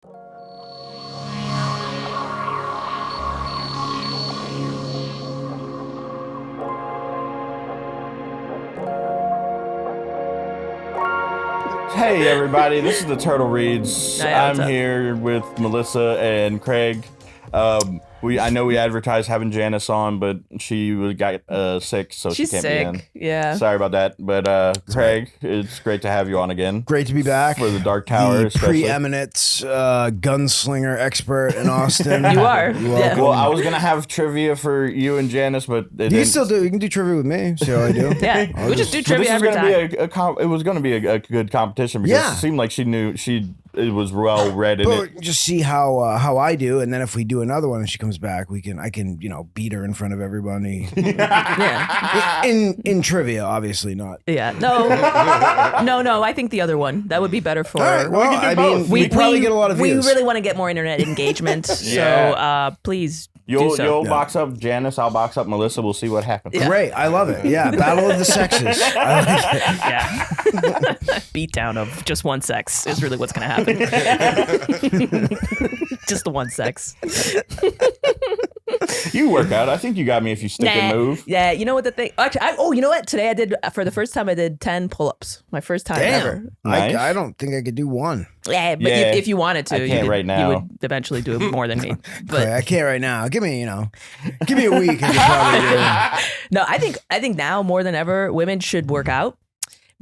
Hey everybody, this is the Turtle Reads. I'm here with Melissa and Craig. I know we advertised having Janice on, but she got sick, so she's she can't sick. be in. Yeah. Sorry about that. But Craig, it's great to have you on again. Great to be back. For the Dark Tower, the especially. Preeminent gunslinger expert in Austin. You are. Yeah. Well, I was going to have trivia for you and Janice, but you can still do. You can do trivia with me. See how I do. Yeah. We just do trivia every time. It was going to be a good competition because it seemed like it was well read in it. Just see how I do, and then if we do another one and she comes back, I can beat her in front of everybody. Yeah. In trivia, obviously not. Yeah. No. I think the other one that would be better for. All right. Well, we probably get a lot of views. We really want to get more internet engagement, so please. You'll box up Janice, I'll box up Melissa. We'll see what happens. Yeah. Great, I love it. Yeah, battle of the sexes. I like it. Yeah, beatdown of just one sex is really what's going to happen. Just the one sex. You work out. I think you got me if you stick and move. Yeah, you know what the thing. Actually, you know what? Today I did for the first time. I did 10 pull-ups. My first time ever. Nice. I don't think I could do one. Yeah, but if you wanted to, I can't right now. You would eventually do it more than me. But I can't right now. Give me a week. I could probably do it. No, I think now more than ever, women should work out.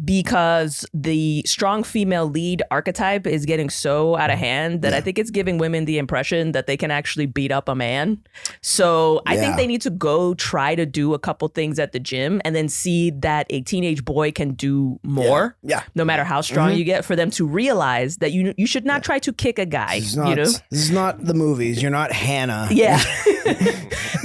Because the strong female lead archetype is getting so out of hand that I think it's giving women the impression that they can actually beat up a man. So I think they need to go try to do a couple things at the gym and then see that a teenage boy can do more. Yeah. No matter how strong you get, for them to realize that you should not try to kick a guy. This is not the movies. You're not Hannah. Yeah.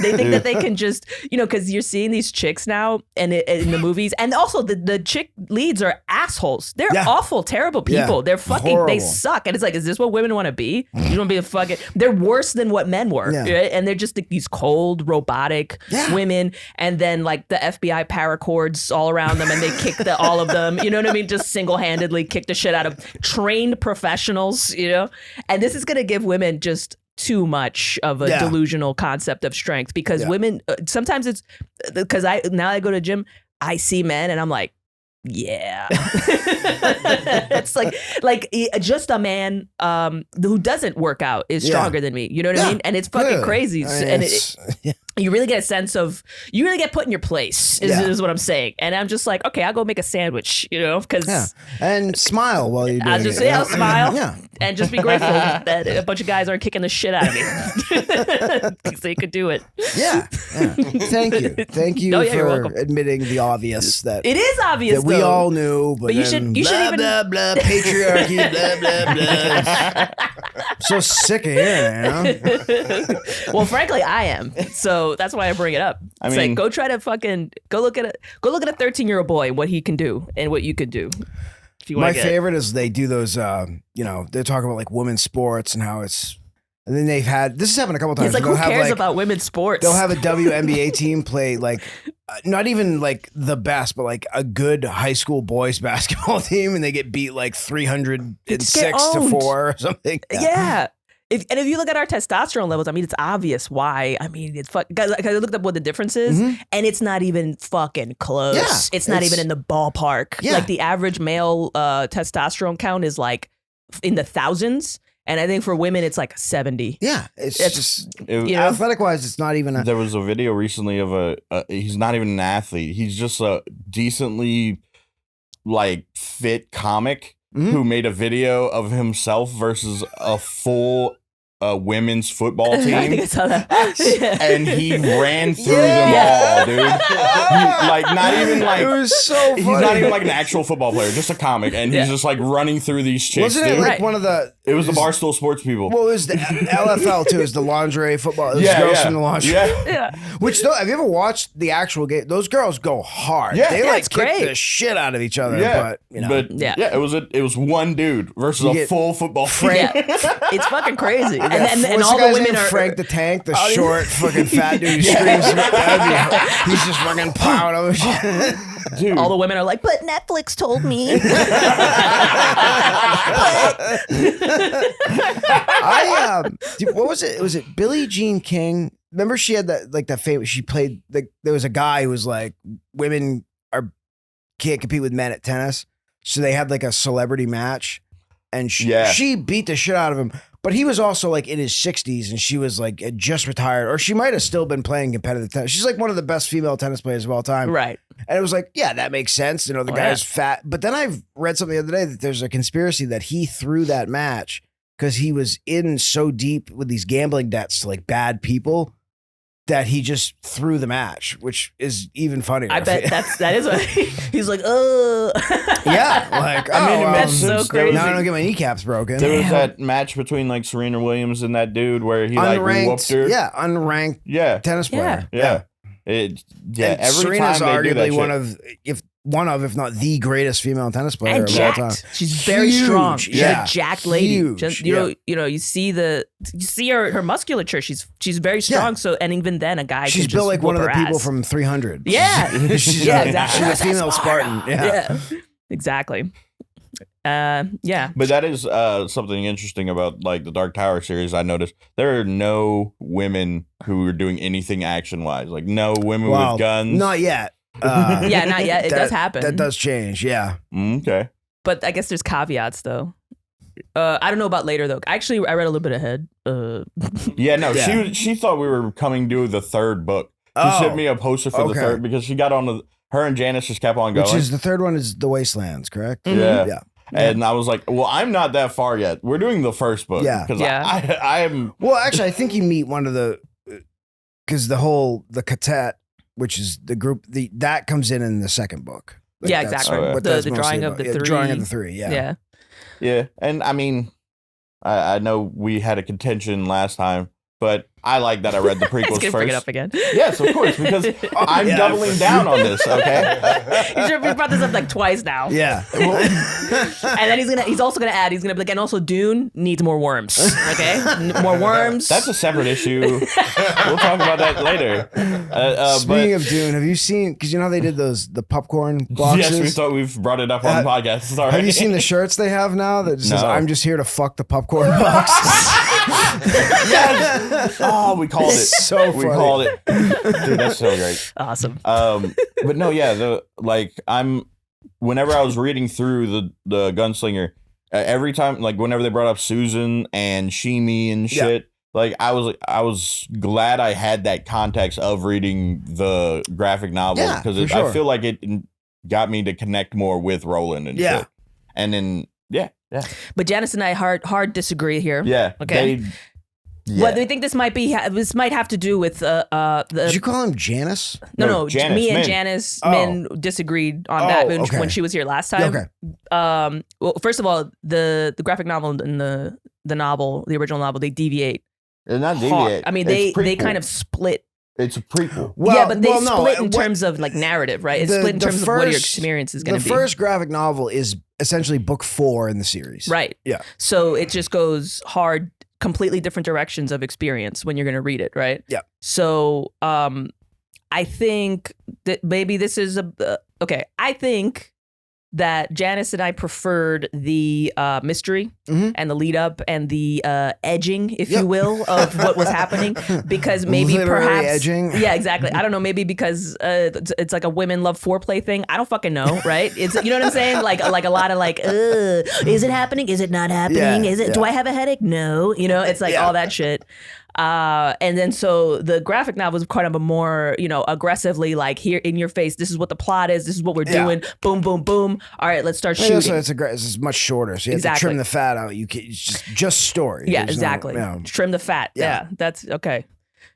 They think that they can just, because you're seeing these chicks now and in the movies, and also the chick leads are assholes. They're awful, terrible people. Yeah. They're fucking, horrible. They suck. And it's like, is this what women want to be? You want to be a fucking, they're worse than what men were. Yeah. Right? And they're just these cold, robotic women. And then like the FBI paracords all around them and they kick all of them. You know what I mean? Just single-handedly kick the shit out of trained professionals, And this is going to give women just too much of a delusional concept of strength because women, sometimes it's because now I go to the gym, I see men and I'm like, yeah. It's like just a man who doesn't work out is stronger than me. You know what I mean? And it's fucking crazy. You really get a sense of, you really get put in your place is what I'm saying. And I'm just like, okay, I'll go make a sandwich, because and smile while you're doing it. I'll smile and just be grateful that a bunch of guys aren't kicking the shit out of me because they could do it. Yeah. Thank you for admitting the obvious that it is obvious. That we all knew, but you should even blah blah patriarchy blah blah blah. So sick of hearing it, Well, frankly, I am. So that's why I bring it up. It's like, go try to go look at a 13-year-old boy and what he can do and what you could do. My favorite is they do those. They're talking about like women's sports and how it's. And then this has happened a couple times. It's like, who cares about women's sports? They'll have a WNBA team play like, not even like the best, but like a good high school boys basketball team, and they get beat like 306-4 or something. Yeah. If you look at our testosterone levels, I mean, it's obvious why. I mean, it's because I looked up what the difference is, and it's not even fucking close. Yeah, it's not even in the ballpark. Yeah. Like the average male testosterone count is like in the thousands. And I think for women, it's like 70. Yeah, it's just athletic-wise, it's not even. There was a video recently of he's not even an athlete. He's just a decently like fit comic who made a video of himself versus a full women's football team. I think I saw that. And he ran through them all, dude. Not even like, it was so funny. He's not even like an actual football player, just a comic, and he's just like running through these chicks. Wasn't it like one of the? It was the Barstool Sports people. Well, it was the LFL too. It was the lingerie football. It was girls from the lingerie. Yeah. Which though, have you ever watched the actual game? Those girls go hard. Yeah. They it's kick great. the shit out of each other. Yeah. But it was one dude versus a full football team. Yeah. It's fucking crazy. And all the women are Frank the Tank, the short fucking fat dude who screams. He's just fucking plowing over shit. Dude. All the women are like, but Netflix told me. What was it? Was it Billie Jean King? Remember she had that famous, she played, there was a guy who was like, women can't compete with men at tennis. So they had like a celebrity match and she beat the shit out of him. But he was also like in his 60s and she was like had just retired, or she might have still been playing competitive tennis. She's like one of the best female tennis players of all time. Right. And it was like, yeah, that makes sense. You know, the guy's fat. But then I've read something the other day that there's a conspiracy that he threw that match because he was in so deep with these gambling debts to like bad people that he just threw the match, which is even funnier. I bet that is what he's like, oh. Yeah. Like, that's so crazy. Now I don't get my kneecaps broken. There was that match between like Serena Williams and that dude where he like whooped her. Yeah, unranked tennis player. Yeah. Every Serena's time they do that arguably one of, if not the greatest female tennis player and of all jacked. time. She's very strong. She's a jacked lady. Huge. Just, you know, you see her musculature. She's very strong. Yeah. So, and even then, a guy She's can built just like one of the whoop her people ass. from 300. Yeah, She's exactly. She's a female Spartan. Yeah. Exactly. Yeah. But that is something interesting about like the Dark Tower series. I noticed there are no women who are doing anything action wise. Like no women with guns. Not yet. Yeah, not yet. It does happen. That does change. Yeah. Okay. But I guess there's caveats though. I don't know about later though. Actually, I read a little bit ahead. She thought we were coming to the third book. She sent me a poster for the third because she got on her and Janice just kept on going. Which is the third one is The Wastelands, correct? Mm-hmm. Yeah. And I was like, well, I'm not that far yet. We're doing the first book. Yeah. Because I am. Well, actually, I think you meet one of the, because the quartet, which is the group, that comes in the second book. Like yeah, exactly. The drawing of the three. Drawing of the three, yeah. Yeah. And I mean, I know we had a contention last time, but I like that I read the prequels first. Bring it up again. Yes, of course, because I'm doubling down on this. Okay, you brought this up like twice now. Yeah, and then he's also gonna add. He's gonna be like, and also Dune needs more worms. Okay, more worms. That's a separate issue. We'll talk about that later. Speaking of Dune, have you seen? Because you know how they did the popcorn boxes. Yes, we thought we've brought it up on the podcast. Sorry. Have you seen the shirts they have now that says "I'm just here to fuck the popcorn box"? Yes. Oh, we called it. So funny. We called it. Dude, that's so great. Awesome. But no, yeah, whenever I was reading through the Gunslinger, every time, like whenever they brought up Susan and Shimi and shit, like I was glad I had that context of reading the graphic novel because I feel like it got me to connect more with Roland and shit. And then yeah. But Janice and I hard disagree here. Yeah. Okay. What do you think this might be? This might have to do with Did you call him Janice? No. Janice, me and Min. Janice Min disagreed on that when she was here last time. Okay. Well, first of all, the graphic novel and the original novel, they deviate. They're not hard. deviate. I mean, they kind of split. It's a prequel. But they split in terms of like narrative, right? It's split in terms of what your experience is going to be. The first graphic novel is essentially book 4 in the series. Right. Yeah. So it just goes completely different directions of experience when you're going to read it, right? Yeah. So I think that maybe this is okay. I think that Janice and I preferred the mystery and the lead up and the edging, if you will, of what was happening, because maybe literary perhaps edging. Yeah, exactly. I don't know. Maybe because it's like a women love foreplay thing. I don't fucking know, right? It's, you know what I'm saying? Like a lot of like, is it happening? Is it not happening? Yeah, is it? Do I have a headache? No. You know, it's like all that shit. And then so the graphic novel was kind of a more, aggressively like here in your face. This is what the plot is. This is what we're doing. Boom, boom, boom. All right, let's start shooting. So it's much shorter. So you have to trim the fat out. It's just story. Yeah, There's exactly. Trim the fat. Yeah, that's okay.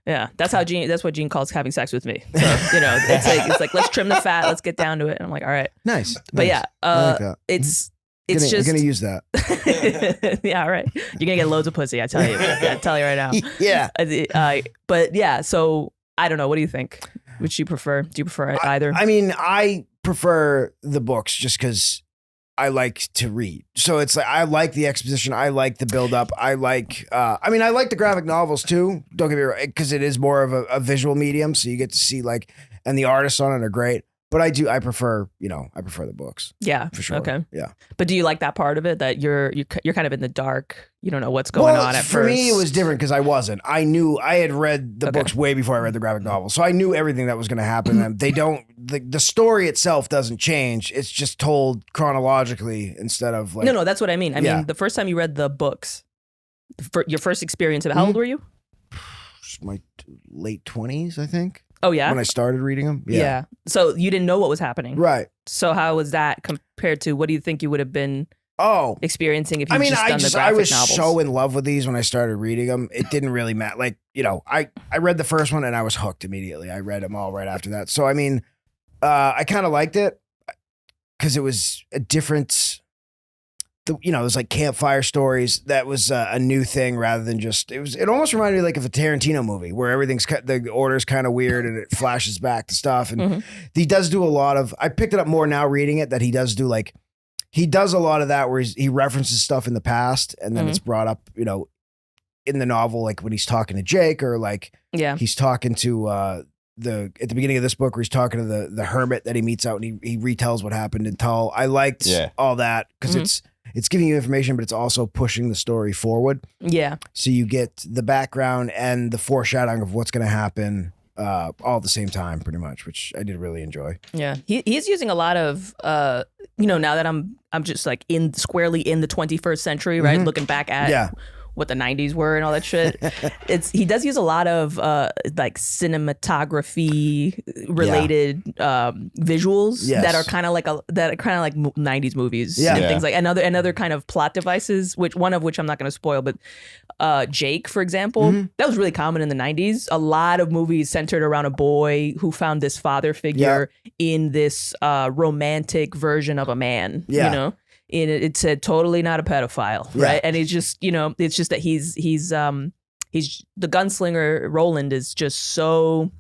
Yeah, that's what Gene calls having sex with me. So, it's like let's trim the fat. Let's get down to it. And I'm like, all right. Nice. But I like that. It's I'm gonna use that. Yeah, all right. You're gonna get loads of pussy. I tell you. I tell you right now. Yeah. But yeah. So I don't know. What do you think? Which you prefer? Do you prefer either? I mean, I prefer the books just because I like to read. So it's like I like the exposition. I like the build up. I like. I like the graphic novels too. Don't get me wrong, because it is more of a visual medium. So you get to see and the artists on it are great. But I prefer the books. Yeah. For sure. Okay. Yeah. But do you like that part of it, that you're kind of in the dark? You don't know what's going on at for first. me, it was different because I wasn't. I knew I had read the books way before I read the graphic novel, so I knew everything that was going to happen. And the story itself doesn't change. It's just told chronologically instead of like. No, that's what I mean. I mean, the first time you read the books, your first experience of it, how old were you? My late 20s, I think. Oh yeah, when I started reading them. Yeah. So you didn't know what was happening, right? So how was that compared to what do you think you would have been? Experiencing if you just done the graphic I was novels. so in love with these when I started reading them. It didn't really matter. Like, I read the first one and I was hooked immediately. I read them all right after that. So, I mean, I kind of liked it because it was a different, it was like campfire stories. That was a new thing rather than just, it almost reminded me like of a Tarantino movie where the order's kind of weird and it flashes back to stuff. And he does do a lot of, I picked it up more now reading it, that he does do like, he does a lot of that where he references stuff in the past and then it's brought up, in the novel, like when he's talking to Jake or like he's talking to at the beginning of this book where he's talking to the hermit that he meets out and he retells what happened in Tull. I liked all that because it's giving you information, but it's also pushing the story forward. Yeah. So you get the background and the foreshadowing of what's going to happen all at the same time, pretty much, which I did really enjoy. Yeah, he's using a lot of, now that I'm just like squarely in the 21st century, right? Looking back at what the 90s were and all that shit. He does use a lot of like cinematography related visuals that are kind of like 90s movies and things like another kind of plot devices, one of which I'm not going to spoil, but Jake, for example, that was really common in the 90s. A lot of movies centered around a boy who found this father figure in this romantic version of a man, it said totally not a pedophile, right? And it's just, it's just that he's the gunslinger. Roland is just so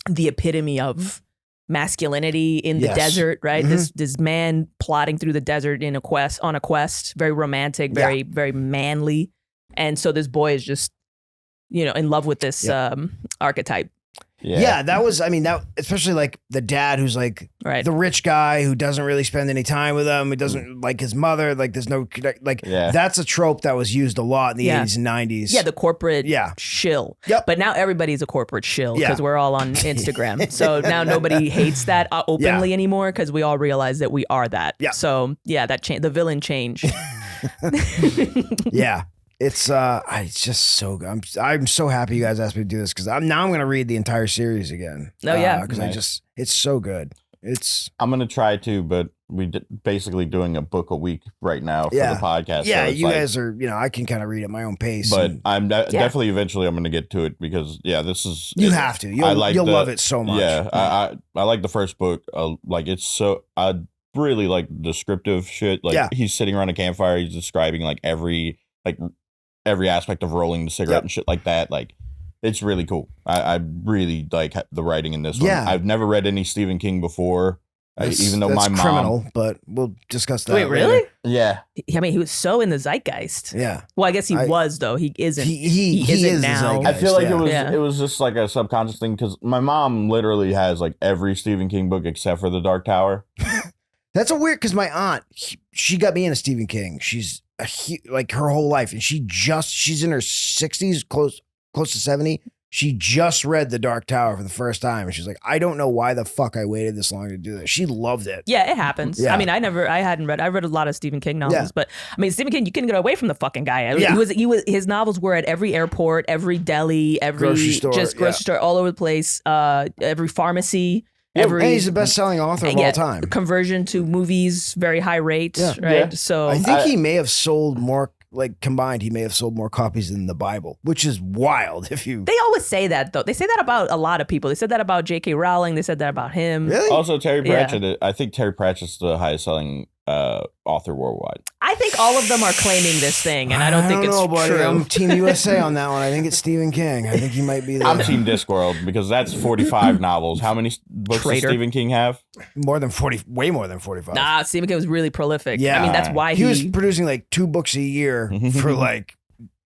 the epitome of masculinity in the desert, right? This man plodding through the desert on a quest, very romantic, very very manly, and so this boy is just in love with this archetype. Yeah, that was, that especially like the dad who's like the rich guy who doesn't really spend any time with him. He doesn't like his mother. Like there's no, that's a trope that was used a lot in the 80s and 90s. Yeah, the corporate shill. Yep. But now everybody's a corporate shill because we're all on Instagram. So now nobody hates that openly anymore because we all realize that we are that. Yeah. So the villain changed. Yeah. It's just so good. I'm so happy you guys asked me to do this because I'm going to read the entire series again. Oh yeah, because it's so good. I'm going to try to, but basically doing a book a week right now for the podcast. Yeah, so you guys are. I can kind of read at my own pace. But I'm definitely eventually I'm going to get to it because this is you have to. You'll love it so much. Yeah, I like the first book. It's so I really like descriptive shit. Like he's sitting around a campfire. He's describing like every aspect of rolling the cigarette and shit like that. Like, it's really cool. I really like the writing in this one. I've never read any Stephen King before, even though my mom. Criminal, but we'll discuss that. Wait, really? Yeah. I mean, he was so in the zeitgeist. Yeah. Well, I guess he was though. He isn't. He isn't now. I feel like it was just like a subconscious thing because my mom literally has like every Stephen King book except for The Dark Tower. That's a weird because my aunt she got me into Stephen King. She's like her whole life, and she's in her 60s, close to 70. She just read The Dark Tower for the first time, and she's like, I don't know why the fuck I waited this long to do this. She loved it. Yeah, it happens. Yeah. I mean, I read a lot of Stephen King novels, but I mean, Stephen King, you can get away from the fucking guy. His novels were at every airport, every deli, every grocery store, all over the place, every pharmacy. And he's the best-selling author of all time. Conversion to movies, very high rate, right? Yeah. So I think he may have sold more, like combined, he may have sold more copies than the Bible, which is wild. They always say that though. They say that about a lot of people. They said that about J.K. Rowling. They said that about him. Really? Also, Terry Pratchett. Yeah. I think Terry Pratchett's the highest-selling author worldwide. I think all of them are claiming this thing, and I don't think it's true. I'm Team USA on that one. I think it's Stephen King. I think he might be there. I'm Team Discworld because that's 45 novels. How many books does Stephen King have? More than 40, way more than 45. Nah, Stephen King was really prolific. Yeah. I mean, that's why he was producing like 2 books a year for like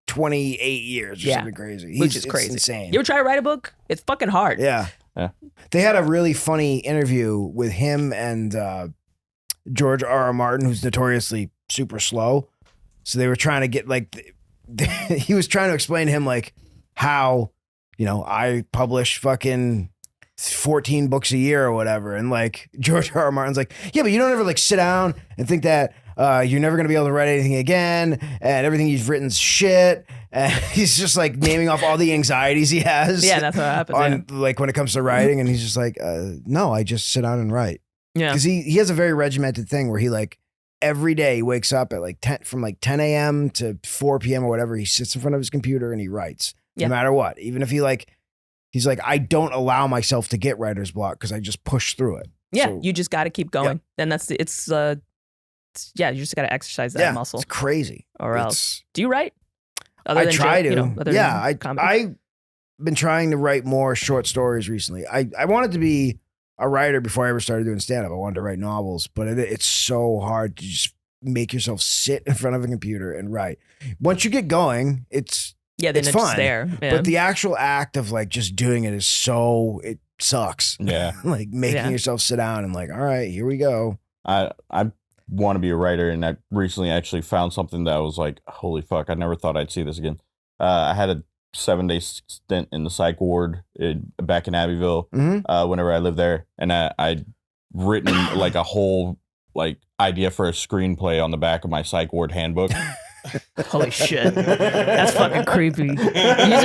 28 years or something crazy. Which is crazy. Insane. You ever try to write a book? It's fucking hard. Yeah. Yeah. They had a really funny interview with him and George R.R. Martin, who's notoriously super slow. So they were trying to get he was trying to explain to him like how, I publish fucking 14 books a year or whatever. And like George R.R. Martin's like, yeah, but you don't ever like sit down and think that you're never going to be able to write anything again. And everything you've written's shit. And he's just like naming off all the anxieties he has. Yeah, that's what happens. Like when it comes to writing. And he's just like, no, I just sit down and write. Yeah. Because he has a very regimented thing where he like every day he wakes up at like 10 a.m. to 4 p.m. or whatever. He sits in front of his computer and he writes no matter what. Even if he's like, I don't allow myself to get writer's block because I just push through it. Yeah, So, you just got to keep going. And you just got to exercise that muscle. It's crazy. Or else. Do you write? I try to. I've been trying to write more short stories recently. I wanted to be a writer before I ever started doing stand-up. I wanted to write novels, but it's so hard to just make yourself sit in front of a computer and write. Once you get going, it's fun. There. Yeah. But the actual act of like just doing it it sucks. Yeah. Like making yourself sit down and like, all right, here we go. I want to be a writer, and I recently actually found something that was like, holy fuck, I never thought I'd see this again. I had a 7-day stint in the psych ward back in Abbeville whenever I lived there, and I'd written like a whole like idea for a screenplay on the back of my psych ward handbook. Holy shit. That's fucking creepy. You just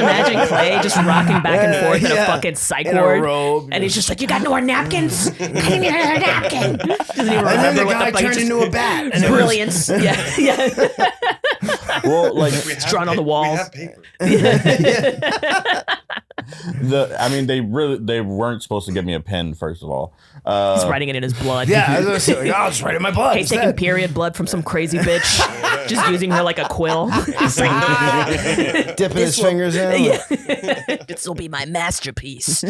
imagine Clay just rocking back and forth in a fucking psych ward. Robe. And he's just like, you got no more napkins? I need another napkin. Doesn't even And then remember the what guy the fuck turned into a bat. And brilliance. Yeah. Well, like it's drawn on the walls. We have paper. They weren't supposed to give me a pen, first of all. He's writing it in his blood. Yeah, I'll just write it in my blood. He's taking period blood from some crazy bitch, just using her like a quill. He's like, dipping his fingers in. Yeah. This will be my masterpiece.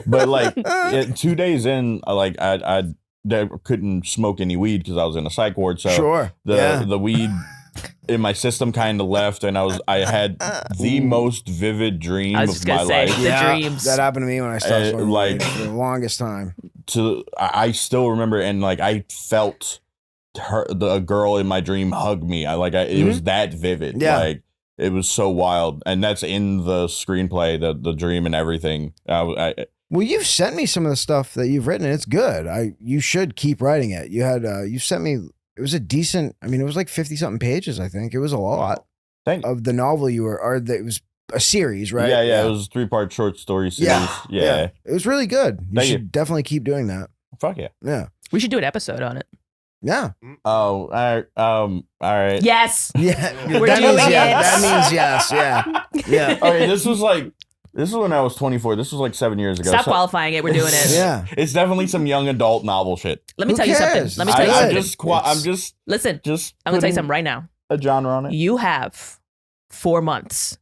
But like 2 days in, like I couldn't smoke any weed because I was in a psych ward. So the weed in my system kind of left, and I had the most vivid dream of my life. The dreams. That happened to me when I started smoking weed for the longest time. I still remember, and like I felt the girl in my dream hug me. It was that vivid. Yeah. Like it was so wild, and that's in the screenplay, the dream and everything. Well, you've sent me some of the stuff that you've written, and it's good. You should keep writing it. You sent me. It was a decent. I mean, it was like 50-something pages. I think it was a lot of the novel it was a series, right? Yeah. It was a 3-part short story series. Yeah. It was really good. You should definitely keep doing that. Fuck yeah. Yeah. We should do an episode on it. Yeah. Oh, all right. Yes. Yeah. We're doing it. That means yes. Yeah. Yeah. Okay, this was when I was 24. This was like 7 years ago. Stop qualifying it. We're doing it. Yeah. It's definitely some young adult novel shit. Let me Who tell you cares? something. I'm going to tell you something right now. A genre on it. You have 4 months.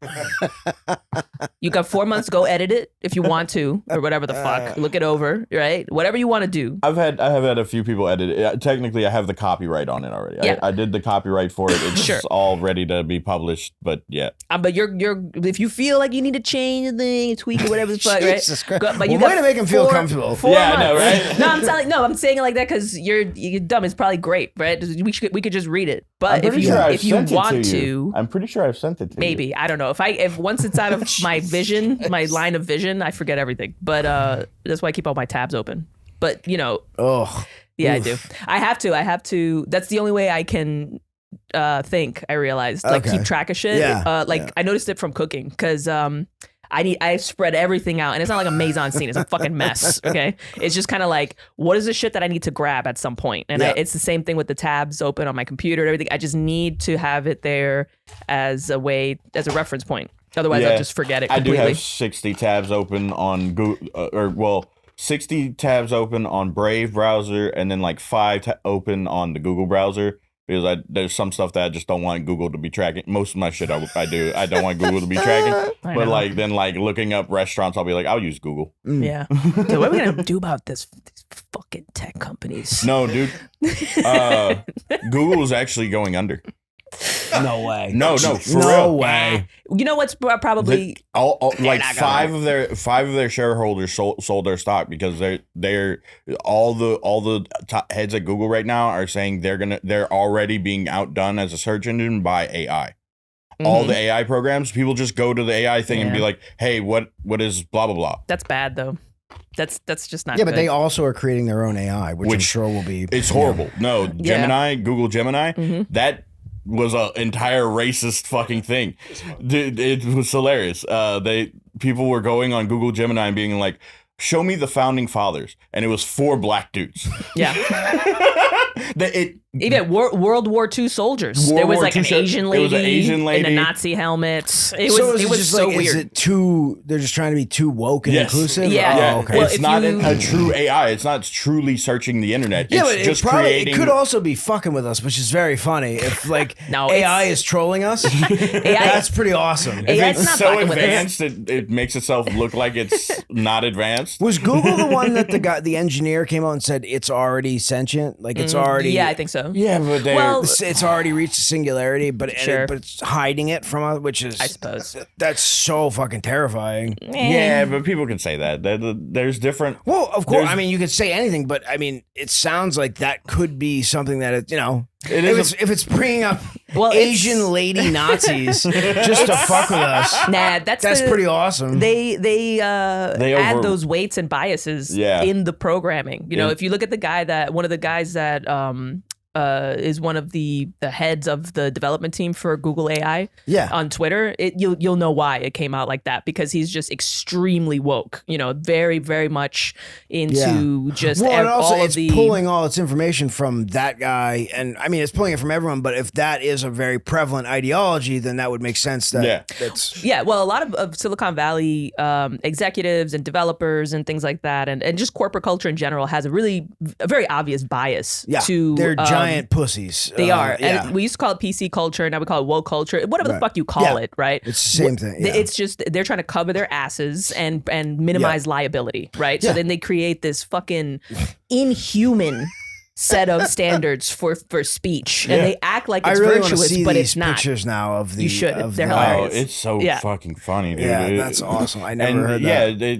You got 4 months to go edit it if you want to, or whatever the fuck. Look it over, right? Whatever you want to do. I have had a few people edit it. Technically, I have the copyright on it already. Yeah. I did the copyright for it. It's all ready to be published, but yeah. But you're if you feel like you need to change the thing, tweak it, whatever the fuck, right? Jesus Christ. But you way to make him feel comfortable. 4 Yeah, I months. know, No, right? I'm saying it like that because you're dumb. It's probably great, right? We could just read it. But if you want to, I'm pretty sure I've sent it to you. maybe I don't know if once it's out of my vision, my line of vision, I forget everything. But that's why I keep all my tabs open. But yeah, I do. I have to. That's the only way I can think. I realized keep track of shit. Yeah. I noticed it from cooking because I spread everything out, and it's not like a mise-en scene. It's a fucking mess. Okay, it's just kind of like, what is the shit that I need to grab at some point? And it's the same thing with the tabs open on my computer and everything. I just need to have it there as a reference point. Otherwise, I'll just forget it completely. I do have 60 tabs open on Google, 60 tabs open on Brave browser, and then like 5 open on the Google browser. Because there's some stuff that I just don't want Google to be tracking. Most of my shit I do. I don't want Google to be tracking. But looking up restaurants, I'll be like, I'll use Google. Yeah. Dude, what are we gonna do about these fucking tech companies? No, dude. Google is actually going under. No way. No, for no real. way. You know what's probably Like five of their shareholders sold their stock because they're all the top heads at Google right now are saying they're already being outdone as a search engine by AI. All the AI programs, people just go to the AI thing and be like, "Hey, what is blah blah blah." That's bad though. That's just not. Yeah, good. but they also are creating their own AI, which I'm sure will be. It's horrible. No, Gemini, Google Gemini, that was an entire racist fucking thing. Dude, it was hilarious. People were going on Google Gemini and being like, "Show me the founding fathers," and it was 4 black dudes. Yeah. Even World War II soldiers. There was like an Asian lady in a Nazi helmet. It was so weird. Is it too? They're just trying to be too woke and inclusive. Yeah. Oh, okay. Well, it's not a true AI. It's not truly searching the internet. Yeah, it's but just it could also be fucking with us, which is very funny. If like AI is trolling us, that's pretty awesome. If it's so advanced, it makes itself look like it's not advanced. Was Google the one that the engineer came out and said it's already sentient? Like it's already. Yeah, I think so. Yeah, but it's already reached a singularity, but it's hiding it from us, which is, I suppose, that's so fucking terrifying. Yeah, but people can say that. There's different. Well, of course. I mean, you could say anything, but I mean, it sounds like that could be something that if it's bringing up Asian lady Nazis just to fuck with us. Nah, that's pretty awesome. They add those weights and biases in the programming. You know, if you look at one of the guys that is one of the heads of the development team for Google AI on Twitter, you'll know why it came out like that, because he's just extremely woke, very, very much into just and also all it's of the pulling all its information from that guy. And I mean, it's pulling it from everyone, but if that is a very prevalent ideology, then that would make sense that's... Yeah, well, a lot of Silicon Valley executives and developers and things like that, and just corporate culture in general has a very obvious bias to... They're giant pussies. They are. And we used to call it PC culture, now we call it woke culture. Whatever the fuck you call it, right? It's the same thing. It's just they're trying to cover their asses and minimize liability, right? So then they create this fucking inhuman set of standards for speech, and they act like it's virtuous, but it's not. Pictures now of the. You should. They're hilarious. It's so fucking funny, dude. Yeah, that's awesome. I never heard that. Yeah,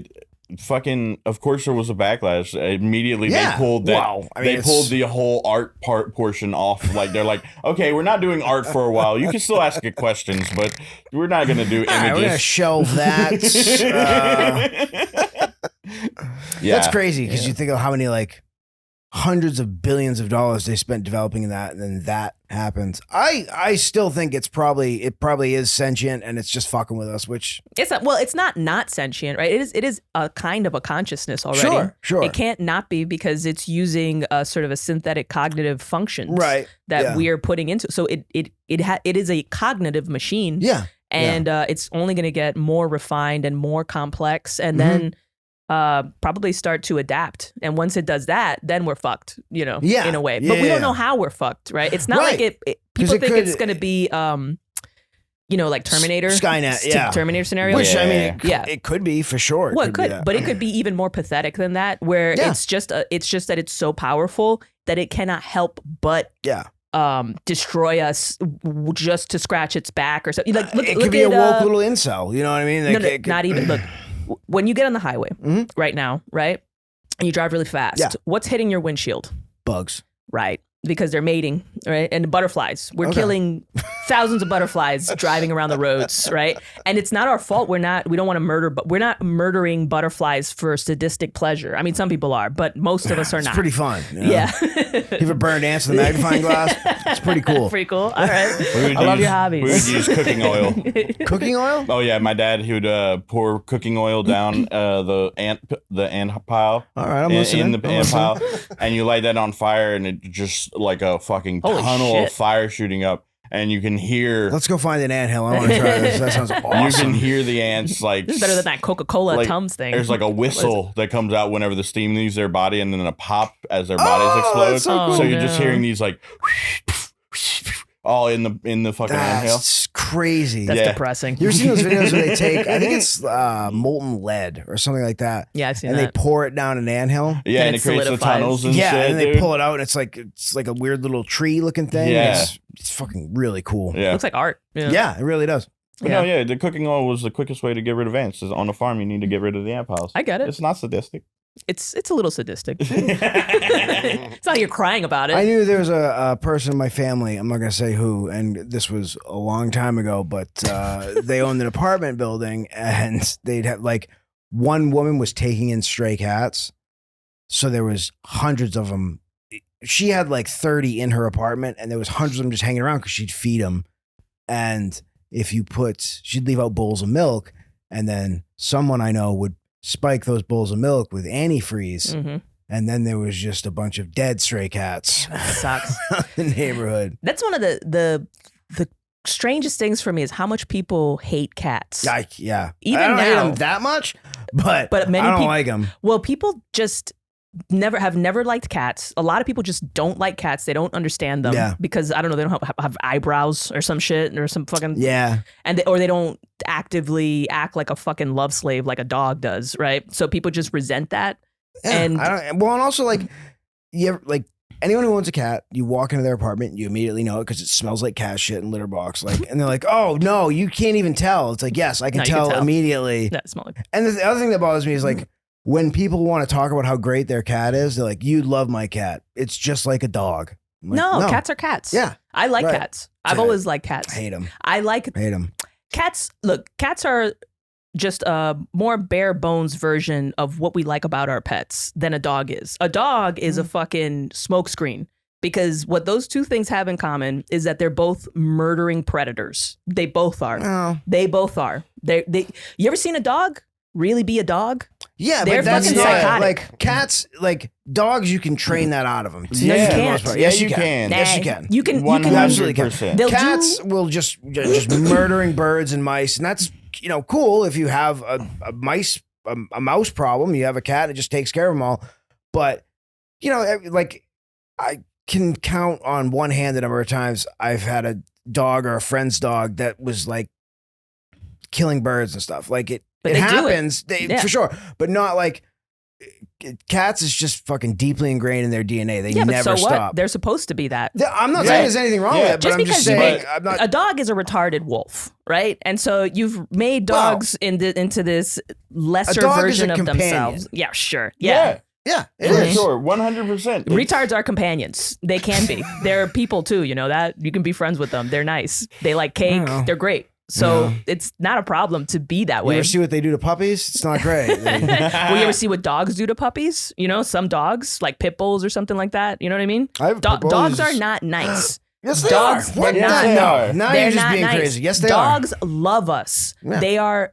fucking, of course there was a backlash. Immediately they pulled that. Wow. They pulled the whole art portion off. Like they're like, okay, we're not doing art for a while. You can still ask your questions, but we're not going to do images. We're going to shelve that. That's crazy because you think of how many hundreds of billions of dollars they spent developing that, and then that happens. I still think it probably is sentient and it's just fucking with us, which it's not. Well, it's not sentient, right? It is a kind of a consciousness already. Sure. It can't not be, because it's using a sort of a synthetic cognitive function, right? That we are putting into. So it is a cognitive machine. Yeah. And it's only going to get more refined and more complex, and then probably start to adapt. And once it does that, then we're fucked, in a way. But we don't know how we're fucked, right? It's not like people think it's going to be, like Terminator. Skynet, Terminator scenario. Which, I mean, it could be for sure. Well, it could, but it could be even more pathetic than that, where it's just that it's so powerful that it cannot help but destroy us just to scratch its back or something. It could be a woke little incel. You know what I mean? Not even. Look, when you get on the highway right now, right, and you drive really fast, what's hitting your windshield? Bugs. Right. Because they're mating, right? And butterflies. We're killing thousands of butterflies driving around the roads, right? And it's not our fault. We don't want to murder, but we're not murdering butterflies for sadistic pleasure. I mean, some people are, but most of us are not. It's pretty fun. Yeah. You ever burn ants with a magnifying glass? It's pretty cool. Pretty cool. All right. I love your hobbies. We would use cooking oil. Cooking oil? Oh yeah, my dad, he would pour cooking oil down the ant pile. All right, I'm listening. In the ant pile, and you light that on fire, and it just like a fucking tunnel of fire shooting up, and you can hear. Let's go find an anthill. I want to try this. That sounds awesome. You can hear the ants like. This is better than that Coca-Cola Tums thing. There's like a whistle that comes out whenever the steam leaves their body, and then a pop as their bodies explode. So you're just hearing these like all in the fucking anthill. That's crazy. crazy. That's Yeah. depressing. You ever seen those videos where they take, I think it's molten lead or something like that. Yeah, I've seen and that. they pour it down an anthill. Yeah, And and it it creates the solidifies. tunnels and Yeah, shit, and they dude. pull it out, and it's like a weird little tree looking thing. Yeah. It's fucking really cool. Yeah. Looks like art. Yeah, it really does. But no, yeah, the cooking oil was the quickest way to get rid of ants. Is on the farm, you need to get rid of the ant piles. I get it. It's not sadistic. It's a little sadistic. It's not like you're crying about it. I knew there was a person in my family, I'm not going to say who, and this was a long time ago, but they owned an apartment building, and they'd have like one woman was taking in stray cats. So there was hundreds of them. She had like 30 in her apartment, and there was hundreds of them just hanging around because she'd feed them. And if you she'd leave out bowls of milk, and then someone I know would spike those bowls of milk with antifreeze. Mm-hmm. And then there was just a bunch of dead stray cats That sucks. in the neighborhood. That's one of the strangest things for me is how much people hate cats. Yeah. Even I don't hate now. them that much, but many I don't peop- like them. Well, people just never liked cats. A lot of people just don't like cats. They don't understand them because I don't know. They don't have eyebrows or some shit or some fucking or they don't actively act like a fucking love slave like a dog does, right? So people just resent that. Yeah, and and also like anyone who owns a cat, you walk into their apartment, you immediately know it because it smells like cat shit and litter box. Like, and they're like, "Oh no, you can't even tell." It's like, yes, I can, No, you can tell tell. immediately. that smell like And the other thing that bothers me is like when people want to talk about how great their cat is, they're like, "You love my cat. It's just like a dog." I'm like, no, cats are cats. Yeah, I like right. cats. I've Yeah. always liked cats. I hate them. I like Hate them. cats. Look, cats are just a more bare bones version of what we like about our pets than a dog is. A dog is a fucking smokescreen because what those two things have in common is that they're both murdering predators. They both are. Oh. They both are. They. You ever seen a dog really be a dog? Yeah, They're but that's fucking not psychotic. like cats. Like dogs, you can train that out of them. No, you can't. Yes, Yeah, you you can. can. Yes, Nah, you can. You can. You absolutely can. 100%. They'll Cats do- will just murdering birds and mice, and that's cool if you have a mouse problem. You have a cat, it just takes care of them all. But like I can count on one hand the number of times I've had a dog or a friend's dog that was like killing birds and stuff. Like it But they do it. happens Yeah. for sure, but not like. Cats is just fucking deeply ingrained in their DNA. They Yeah, but never so what? stop. They're supposed to be that. I'm not saying there's anything wrong with it, but Just I'm just because saying I'm not. a dog is a retarded wolf, right? And so you've made dogs into this lesser dog is version a of companion. themselves. Yeah, sure. Yeah. Yeah, it For is. sure, 100%. Retards are companions. They can be. They're people too, you know that? You can be friends with them. They're nice. They like cake. know. They're great. So it's not a problem to be that You way. ever see what they do to puppies? It's not great. Will you ever see what dogs do to puppies? You know, some dogs, like pit bulls or something like that. You know what I mean? I have a pit bull Dogs who's- are not nice. Yes, they Dogs, are. they're What? not. They No, are. now They're you're just not being nice. crazy. Yes, they Dogs love us. Yeah. They are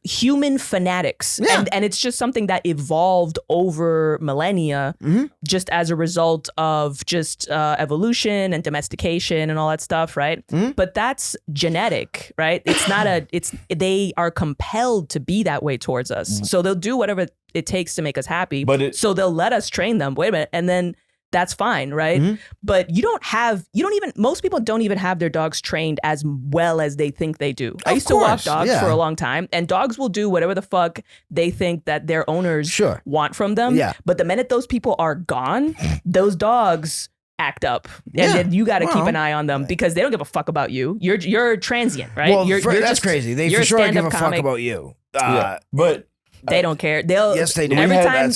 human fanatics. Yeah. And it's just something that evolved over millennia just as a result of just evolution and domestication and all that stuff, right? But that's genetic, right? It's not they are compelled to be that way towards us. So they'll do whatever it takes to make us happy. So they'll let us train them. Wait a minute. And then that's fine, right? But most people don't even have their dogs trained as well as they think they do. I used to walk dogs for a long time, and dogs will do whatever the fuck they think that their owners want from them. Yeah. But the minute those people are gone, those dogs act up, and then you got to keep an eye on them because they don't give a fuck about you. You're transient, right? Well, you're that's just crazy. They you're for sure give a stand-up fuck comic. about you. But They don't care. They'll yes, they do. Every time.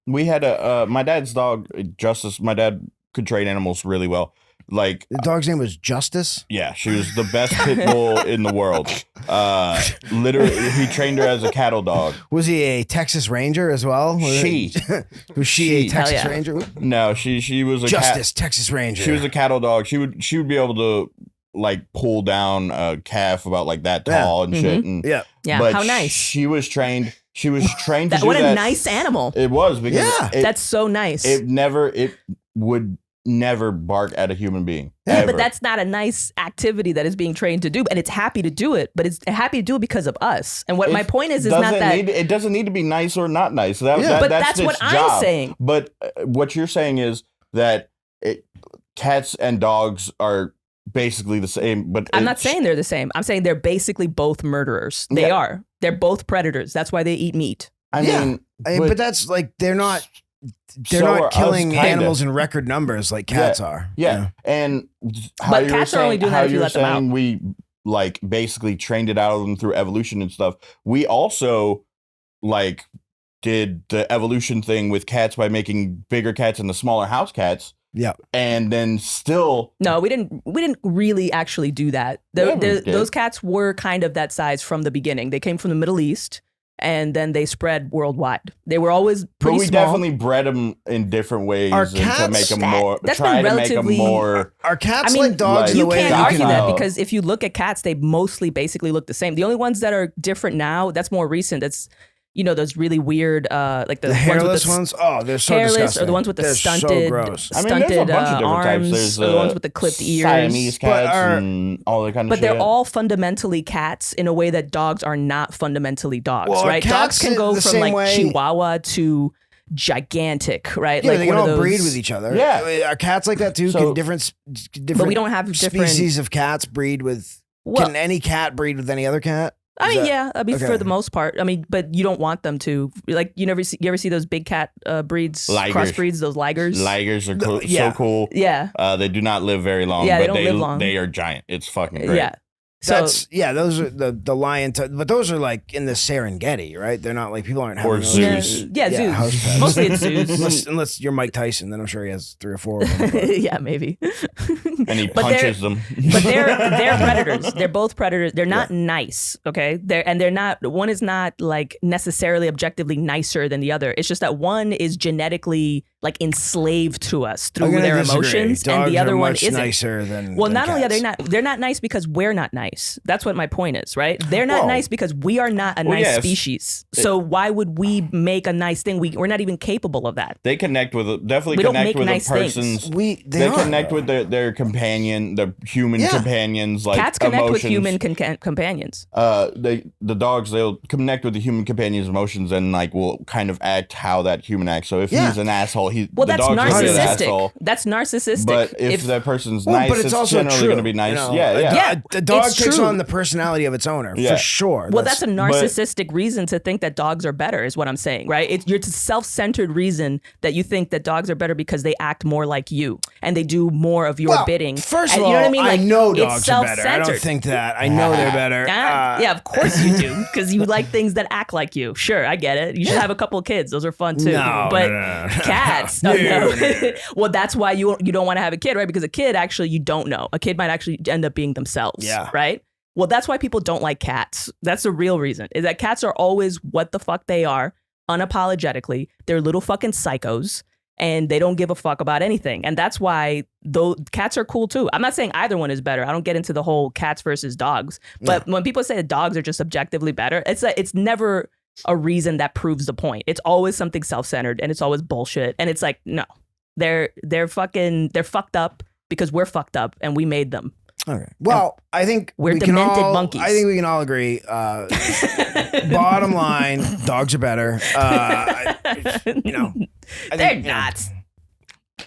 we had my dad's dog, Justice. My dad could train animals really well. Like The dog's name was Justice. yeah, she was the best pit bull in the world. Literally, he trained her as a cattle dog. Was he a Texas Ranger as well? She. Was she a She. Texas Hell yeah. Ranger? No, she was a Justice, Texas Ranger. She was a cattle dog. She would be able to like pull down a calf about like that tall and shit. And, yeah. Yeah, but how nice. She was trained. She was trained to do What a that. nice animal. It was because That's so nice. it would never bark at a human being. Yeah, ever. but that's not a nice activity that is being trained to do, and it's happy to do it. But it's happy to do it because of us. And what my point is not that it doesn't need to be nice or not nice. but that's its what I'm job. saying. But what you're saying is that cats and dogs are basically the same. But I'm not saying they're the same. I'm saying they're basically both murderers. They are. They're both predators. That's why they eat meat. I mean, but that's like they're not killing animals in record numbers like cats are. Yeah. And but cats are only doing that if you let them out. We like basically trained it out of them through evolution and stuff. We also like did the evolution thing with cats by making bigger cats and the smaller house cats. Yeah. And then still no, we didn't really actually do that. Those cats were kind of that size from the beginning. They came from the Middle East and then they spread worldwide. They were always pretty small. But we definitely bred them in different ways to make them more Are cats like dogs in the way you can't argue that because if you look at cats, they mostly basically look the same. The only ones that are different now, that's more recent. That's those really weird, like the hairless ones. Oh, they're so hairless, disgusting. or the ones with the stunted, so gross. stunted arms, or the ones with the clipped ears. Siamese cats and all that kind of shit. But they're all fundamentally cats in a way that dogs are not fundamentally dogs, right? Dogs can go from like Chihuahua to gigantic, right? Yeah, like they can all breed with each other. Yeah, are cats like that too? Can different but we don't have different species of cats breed with. Can any cat breed with any other cat? For the most part. I mean, but you don't want them to. Like, you ever see those big cat breeds, crossbreeds, those ligers? Ligers are so cool. Yeah. They do not live very long. Yeah, but they don't live long. They are giant. It's fucking great. Yeah. Those are the lion, but those are like in the Serengeti, right? They're not like people aren't having or zoos. Yeah, zoos. Mostly it's zoos. Unless you're Mike Tyson, then I'm sure he has 3 or 4 of them. Yeah, maybe. And he punches them. But they're predators. They're both predators. They're not nice, okay? They're not. One is not like necessarily objectively nicer than the other. It's just that one is genetically like enslaved to us through their emotions, Dogs and the other are one much isn't. Nicer than not cats. only are they're not nice because we're not nice. That's what my point is, right? They're not nice because we are not a nice species. So why would we make a nice thing? We're not even capable of that. They connect with a person's. They connect with their companion, the human companions. Like cats connect emotions. with human companions. The dogs, they'll connect with the human companion's emotions and like will kind of act how that human acts. So if he's an asshole, that's narcissistic. That's narcissistic. But if that person's nice, it's generally going to be nice. The dog takes on the personality of its owner for sure. Well, that's a narcissistic reason to think that dogs are better, is what I'm saying, right? It's a self-centered reason that you think that dogs are better because they act more like you and they do more of your bidding. First of all, you know what I mean? Like, I know dogs are better. I don't think that. I know they're better. Yeah, of course you do, because you like things that act like you. Sure, I get it. You should have a couple of kids. Those are fun too. But cats, no. Well, that's why you don't want to have a kid, right? Because a kid, actually, you don't know. A kid might actually end up being themselves, right? Well, that's why people don't like cats. That's the real reason, is that cats are always what the fuck they are, unapologetically. They're little fucking psychos, and they don't give a fuck about anything. And that's why cats are cool too. I'm not saying either one is better. I don't get into the whole cats versus dogs. But when people say that dogs are just objectively better, it's never a reason that proves the point. It's always something self-centered, and it's always bullshit. And it's like, no, they're fucked up because we're fucked up and we made them. Okay. Well, I think we're demented monkeys. I think we can all agree. Bottom line, dogs are better. They're not.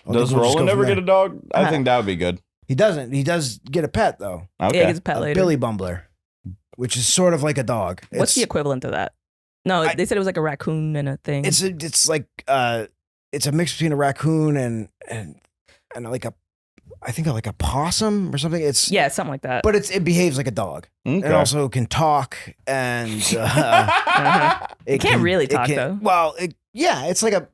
Does Roland ever get a dog? I think that would be good. He doesn't. He does get a pet though. Okay. Yeah, he gets a pet later. Billy Bumbler, which is sort of like a dog. What's the equivalent of that? No, they said it was like a raccoon and a thing. It's like it's a mix between a raccoon and like like a possum or something. It's something like that. But it behaves like a dog. Okay. It also can talk and it can't really talk though. Well, it's like a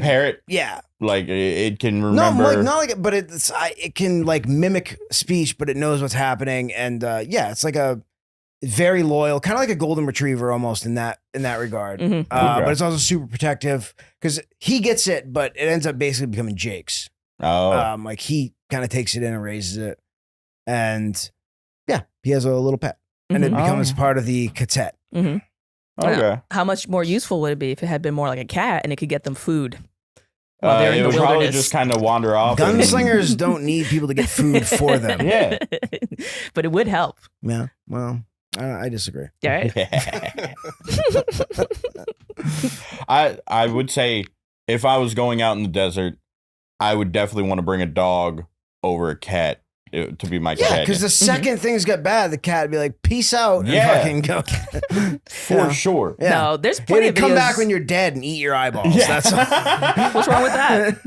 parrot. Yeah, like it can remember. No, not like it, but it can like mimic speech, but it knows what's happening, and it's like a very loyal, kind of like a golden retriever almost in that regard. Mm-hmm. But it's also super protective because he gets it, but it ends up basically becoming Jake's. Oh, like he kind of takes it in and raises it, and he has a little pet, and it becomes part of the catet. Mm-hmm. Okay. How much more useful would it be if it had been more like a cat and it could get them food? It would probably just kind of wander off. Gunslingers don't need people to get food for them. Yeah, but it would help. Yeah. Well, I disagree. Yeah. Right? I would say if I was going out in the desert, I would definitely want to bring a dog over a cat to be my Yeah, companion. because the second things get bad, the cat would be like, "Peace out," and fucking go. For sure. Yeah. No, there's plenty of videos. Come back when you're dead and eat your eyeballs. That's all. What's wrong with that?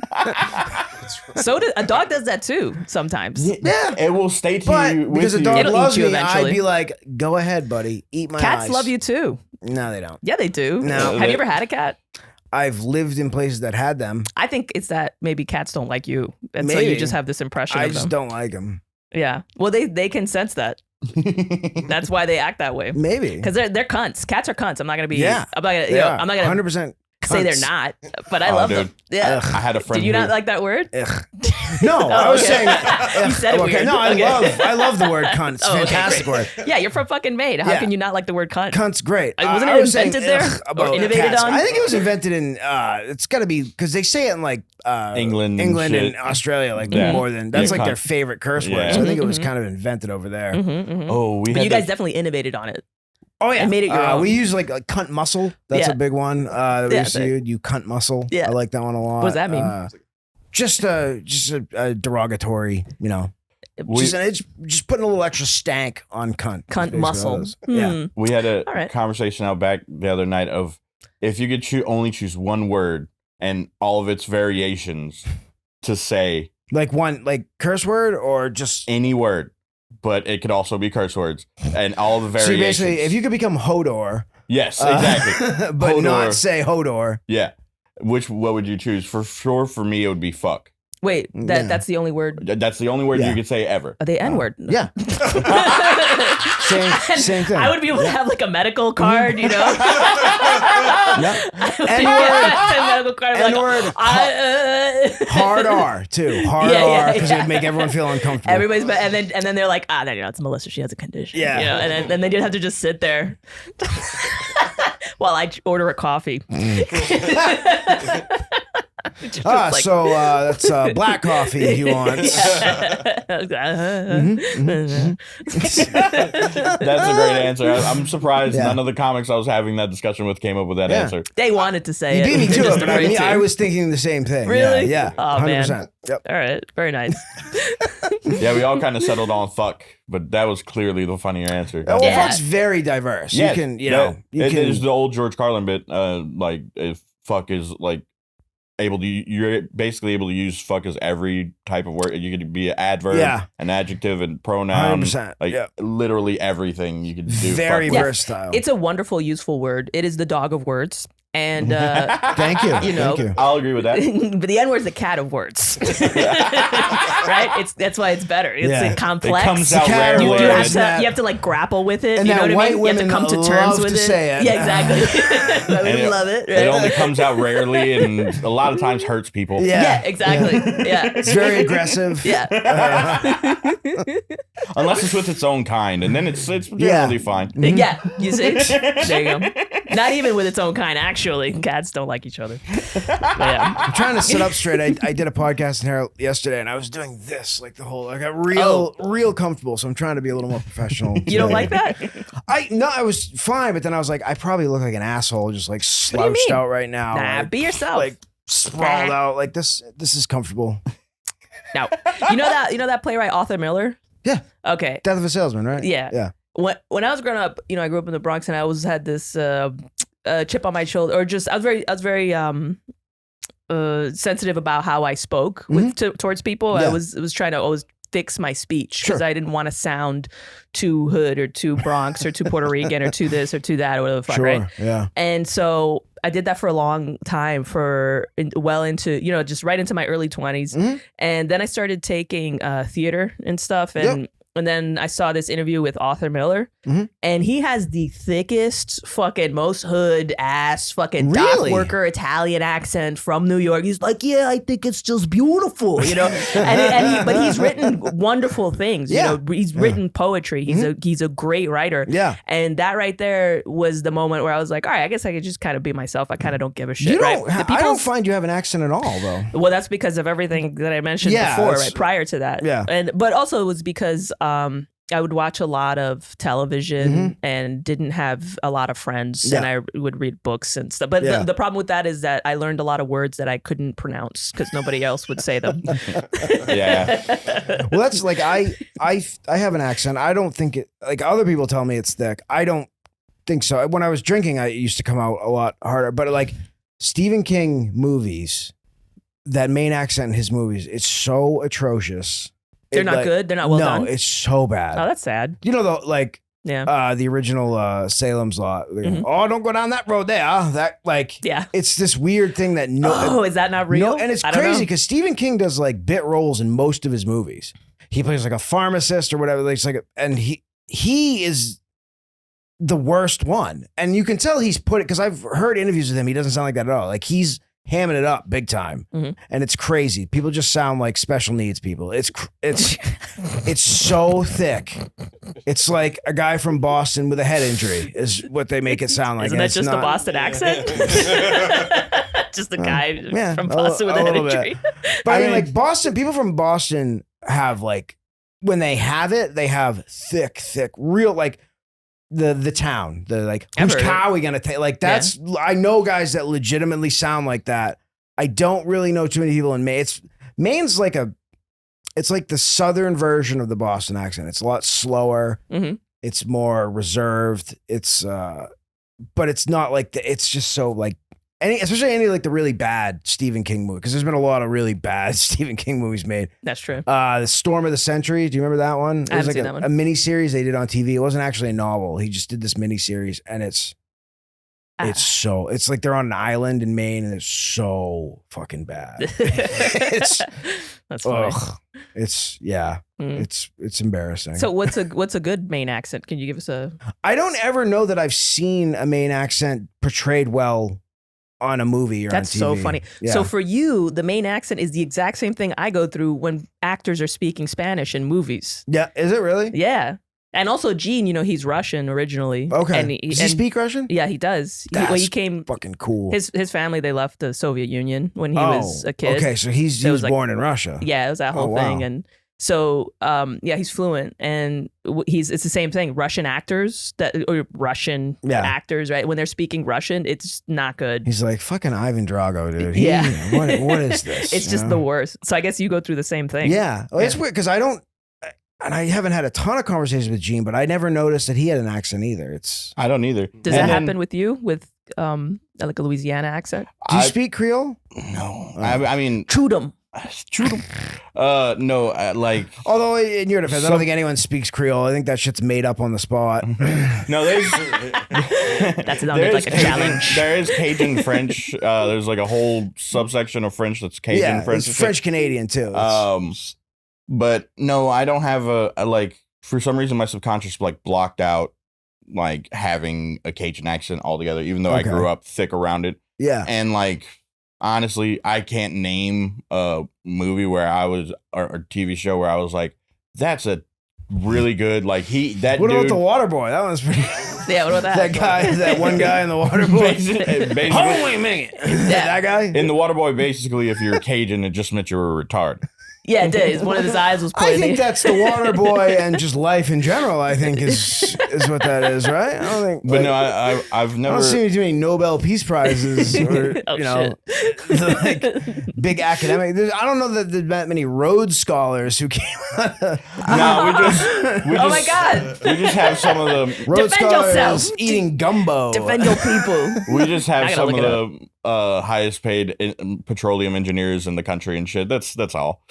A dog does that too sometimes. Yeah. It will stay to But you. because with a dog you. It'll loves eat you me, eventually. I'd be like, "Go ahead, buddy, eat my Cats eyes." love you too. No, they don't. Yeah, they do. No. Have you ever had a cat? I've lived in places that had them. I think it's that maybe cats don't like you, and so Maybe. you just have this impression I of just them. don't like them. Yeah. Well, they can sense that. That's why they act that way. Maybe Because they're cunts. Cats are cunts. I'm not gonna be. Yeah. I'm not gonna. they are. I'm not gonna 100%. say they're cunts. not. But I Oh, love dude. them. Yeah. I had a friend. Did you who, not like that word? Ugh. No, I was okay. saying. You said it okay. weird. No, Okay. I love the word cunt. It's a Oh, okay, fantastic great. word. Yeah, you're from fucking Maine. How Yeah. can you not like the word cunt? Cunt's great. Wasn't I it was saying, invented there? ugh, about Or innovated cats. on? I think it was invented in. It's got to be because they say it in like England and and shit. Australia, like Yeah. more than that's Yeah, like their cunt. favorite curse word. Yeah. So I think it was kind of invented over there. Oh, we But had you guys the- definitely innovated on it. Oh yeah, And made it your own. We use like a cunt muscle. That's Yeah. a big one that we Yeah, used to use. You cunt muscle. Yeah. I like that one a lot. What does that mean? Just a derogatory, it's just putting a little extra stank on cunt. Cunt Basically muscle. what it is. Yeah. Hmm. We had a All right. conversation out back the other night of if you could only choose one word and all of its variations to say Like curse word or just. any word, but it could also be curse words and all the So variations. basically, if you could become Hodor, yes, exactly. but Hodor. not say Hodor. Yeah. What would you choose? For sure, for me, it would be fuck. Wait, Yeah. that's the only word. That's the only word Yeah. you could say ever. Are they N word? Yeah, same thing. I would be able to have like a medical card, you know? Yeah. A medical card. Like, N-word. Hard R too. Hard Yeah, yeah, R because yeah. it'd make everyone feel uncomfortable. Everybody's, and then they're like, no, it's Melissa. She has a condition. Yeah. You know? And then you'd have to just sit there while I order a coffee. Just like- So that's black coffee if you want. That's a great answer. I'm surprised Yeah. none of the comics I was having that discussion with came up with that Yeah. answer. They wanted to say You it. beat me They're to just it, but afraid to. I was thinking the same thing. Really? Yeah. Oh, man. 100%. Yep. All right. Very nice. Yeah, we all kind of settled on fuck, but that was clearly the funnier answer. Well, Yeah. fuck's very diverse. Yeah, You can, it can. is the old George Carlin bit. Like if fuck is like you're basically able to use fuck as every type of word. You could be an adverb, Yeah. an adjective, and pronoun. 100%. Like Yeah. literally everything you could do. Very fuck with. versatile. It's a wonderful, useful word. It is the dog of words. And, Thank you. you know, Thank you. I'll agree with that. but the N word's the cat of words. Right? That's why it's better. It's Yeah. complex. It comes out cat rarely. word. You have And to that- you have to like grapple with it. and You know that what I mean? white You have to come to women terms love with to it. say it. Yeah, exactly. And We it- love it. It Right? only comes out rarely, and a lot of times hurts people. Yeah. Yeah, exactly. Yeah. It's very aggressive. Yeah. Unless it's with its own kind, and then it's generally fine. Yeah. You see? There you go. Not even with its own kind, actually. Cats don't like each other. But yeah. I'm trying to sit up straight. I did a podcast in here yesterday, and I was doing this like the whole. I got real comfortable, so I'm trying to be a little more professional. You don't like that? I was fine, but then I was like, I probably look like an asshole, just like slouched mean? out right now. Nah, like, be yourself. Like sprawled out. Like this is comfortable. Now, you know that playwright Arthur Miller? Yeah. Okay. Death of a Salesman, right? Yeah. Yeah. When I was growing up, I grew up in the Bronx, and I always had this chip on my shoulder, or just I was very sensitive about how I spoke towards people. Yeah. I was trying to always fix my speech because Sure. I didn't want to sound too hood or too Bronx or too Puerto Rican or too this or too that or whatever the fuck, Sure. right? Yeah. And so I did that for a long time, well into, just right into my early 20s. Mhm. And then I started taking theater and stuff. And then I saw this interview with Arthur Miller, Mhm. and he has the thickest, fucking most hood ass, fucking dock Really? worker Italian accent from New York. He's like, yeah, I think it's just beautiful, but he's written wonderful things. Yeah. He's written poetry. He's a great writer. Yeah. And that right there was the moment where I was like, all right, I guess I could just kind of be myself. I kind of don't give a shit. You right? don't. The I don't people's- find you have an accent at all, though. well, that's because of everything that I mentioned Yeah, before, that's- right? Prior to that. Yeah. But also it was because I would watch a lot of television and didn't have a lot of friends, and I would read books and stuff. But the problem with that is that I learned a lot of words that I couldn't pronounce because nobody else would say them. Yeah. Well, that's like I have an accent. I don't think it, like other people tell me it's thick. I don't think so. When I was drinking, I used to come out a lot harder. But like Stephen King movies, that main accent in his movies, it's so atrocious. They're not good. They're not well done. No, it's so bad. Oh, that's sad. You know, the original Salem's Lot. Oh, don't go down that road there. That it's this weird thing that is that not real? No, and it's crazy because Stephen King does like bit roles in most of his movies. He plays like a pharmacist or whatever. And he is the worst one, and you can tell he's put it because I've heard interviews with him. He doesn't sound like that at all. Like he's hamming it up big time, and it's crazy. People just sound like special needs people. It's so thick. It's like a guy from Boston with a head injury is what they make it sound like. Isn't that just a Boston accent? Just a guy from Boston with a head injury. But I mean, like Boston, people from Boston have like when they have it, they have thick, real like. The town, the like, whose cow are we gonna take? Like that's I know guys that legitimately sound like that. I don't really know too many people in Maine. Maine's like it's like the southern version of the Boston accent. It's a lot slower. It's more reserved. It's but it's not like it's just so like especially any like the really bad Stephen King movie, because there's been a lot of really bad Stephen King movies made. That's true. The Storm of the Century. Do you remember that one? I haven't seen that one. A mini series they did on TV. It wasn't actually a novel. He just did this mini series, and it's like they're on an island in Maine, and it's so fucking bad. That's funny. It's it's embarrassing. So what's a good Maine accent? Can you give us a? I don't ever know that I've seen a Maine accent portrayed well on a movie or That's on TV. so funny. Yeah. So for you, the Maine accent is the exact same thing I go through when actors are speaking Spanish in movies. Yeah, is it really? Yeah. And also Gene, he's Russian originally. Okay. And Does he speak Russian? Yeah, he does. He came fucking cool. His family, they left the Soviet Union when he was a kid. Okay, so he was born in Russia. Yeah, it was that whole thing. And so he's fluent, and it's the same thing. Russian actors actors, right? When they're speaking Russian, it's not good. He's like fucking Ivan Drago, dude. Yeah. What is this? It's just the worst. So I guess you go through the same thing. Yeah. Well, it's weird because I haven't had a ton of conversations with Gene, but I never noticed that he had an accent either. I don't either. Does that happen with you with like a Louisiana accent? Do you speak Creole? No. I mean, Chudum. No, like. Although in your defense, I don't think anyone speaks Creole. I think that shit's made up on the spot. No, there's. That's like a challenge. There is Cajun French. There's like a whole subsection of French that's Cajun French. It's French Canadian too. But no, I don't have a like. For some reason, my subconscious like blocked out like having a Cajun accent altogether, even though I grew up thick around it. Yeah, and like. Honestly, I can't name a movie where I was or a TV show where I was like, that's a really good like that. What dude, about the Waterboy? That was pretty. Yeah, what about that guy? That one guy in the Waterboy. Basically, holy man, that guy in the Waterboy. Basically, if you're Cajun, it just meant you were a retard. Yeah, it did. One of his eyes was pointing. I think that's the Waterboy and just life in general. I think is what that is, right? I don't think. But no, I've never. I don't see too many Nobel Peace Prizes or like big academic. I don't know that there's that many Rhodes scholars who came out of. No, we just. Oh my God! We just have some of the Rhodes scholars eating gumbo. Defend your people. We just have some of the highest paid petroleum engineers in the country and shit. That's all.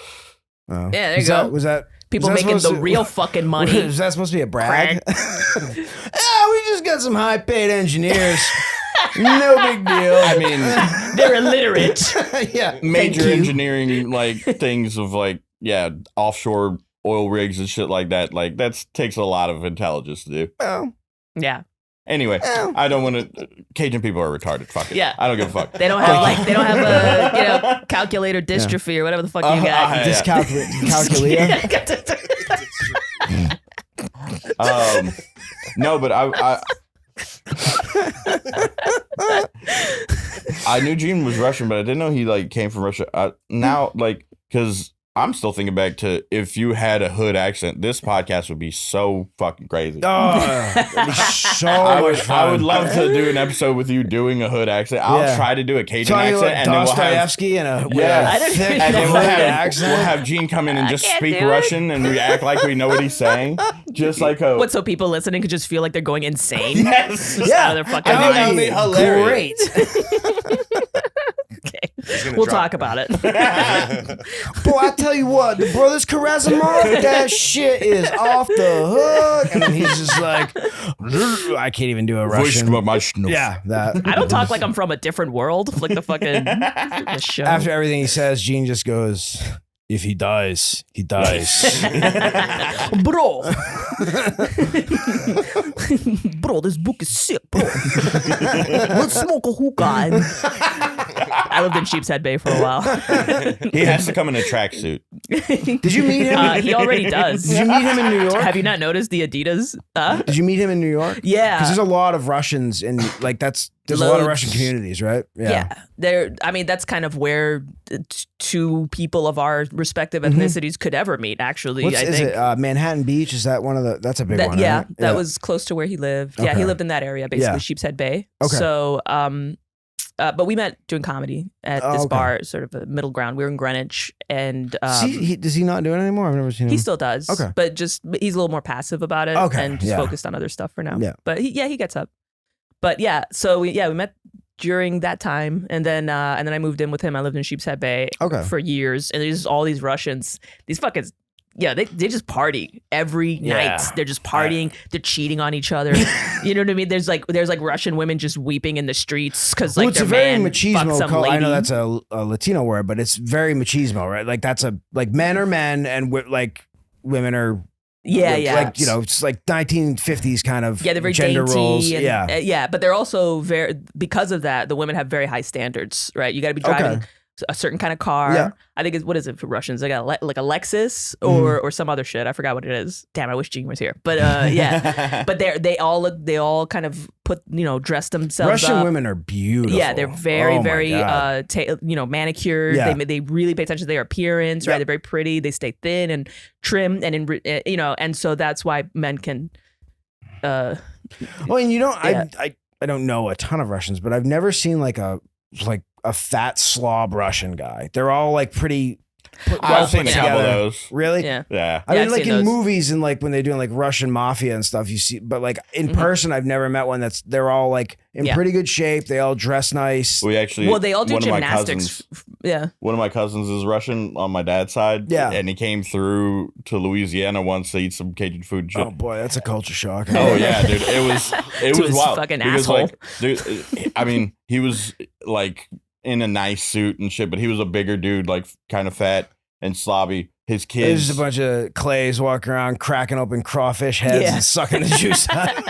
Yeah, there you go. Was that people making the real fucking money? Was that supposed to be a brag? We just got some high paid engineers. No big deal. I mean, they're illiterate. Yeah, major engineering like things of like offshore oil rigs and shit like that. Like that takes a lot of intelligence to do. Well, yeah. Anyway, I don't want to. Cajun people are retarded. Fuck it. Yeah, I don't give a fuck. They don't have a calculator dystrophy or whatever the fuck you got. Dyscalculia. No, but I knew Gene was Russian, but I didn't know he like came from Russia. Now, like, because I'm still thinking back to if you had a hood accent, this podcast would be so fucking crazy. Oh, it'd be so much fun. I would love to do an episode with you doing a hood accent. I'll try to do a Cajun accent, like and then we'll have Dostoevsky and a thick and then we'll accent. have Gene come in and just speak Russian, and we act like we know what he's saying, just like a. What, so people listening could just feel like they're going insane? Yes, Out of their fucking that would be minds. hilarious. Great. Okay, we'll talk about it. Boy, I tell you what, the brothers Karazimov, that shit is off the hook. And then he's just like, I can't even do a Russian. Yeah, that. I don't talk like I'm from a different world, like the fucking the show. After everything he says, Gene just goes, if he dies, he dies. Bro. Bro, this book is sick, bro. Let's smoke a hookah. I lived in Sheepshead Bay for a while. He has to come in a tracksuit. Did you meet him? He already does. Did you meet him in New York? Have you not noticed the Adidas? Did you meet him in New York? Yeah. Because there's a lot of Russians in, like, there's a lot of Russian communities, right? Yeah. I mean, that's kind of where two people of our respective ethnicities could ever meet, actually. Is I think. it Manhattan Beach? Is that one of the, that's a big one, Yeah, right? that was close to where he lived. Yeah, he lived in that area, basically, Sheepshead Bay. Okay. So, but we met doing comedy at this bar, sort of a middle ground. We were in Greenwich, and does he not do it anymore? I've never seen him. he still does. Okay. But he's a little more passive about it, and just focused on other stuff for now. Yeah. But he gets up. But yeah, so we met during that time, and then I moved in with him. I lived in Sheepshead Bay for years, and there's all these Russians, these fucking. Yeah, they just party every night. They're just partying. They're cheating on each other. You know what I mean? There's like Russian women just weeping in the streets because like it's their a very man machismo fucked some cult. lady. I know that's a Latino word, but it's very machismo, right? Like that's men are men and like women are. Like, you know, it's like 1950s kind of they're very gender dainty roles. And, but they're also because of that, the women have very high standards, right? You got to be driving a certain kind of car. Yeah. I think what is it for Russians? They got like a Lexus or some other shit. I forgot what it is. Damn, I wish Gene was here. But but they all kind of dress themselves Russian up. women are beautiful. Yeah, they're very manicured. Yeah. They really pay attention to their appearance, right? They're very pretty. They stay thin and trim, and and so that's why men can. Well, and I don't know a ton of Russians, but I've never seen like a fat slob Russian guy. They're all like pretty. I've seen a couple of those. Really? Yeah. I mean, I've like seen in those. movies and like when they're doing like Russian mafia and stuff, you see, but like in person, I've never met one they're all like in pretty good shape. They all dress nice. We actually, they all do one gymnastics. One of my cousins is Russian on my dad's side. Yeah. And he came through to Louisiana once to eat some Cajun food and shit. Oh boy, that's a culture shock. Oh yeah, dude. It was his wild. fucking Because, asshole. like, dude, I mean, he was like in a nice suit and shit, but he was a bigger dude, like kind of fat and slobby. His kids. There's just a bunch of clays walking around, cracking open crawfish heads and sucking the juice out.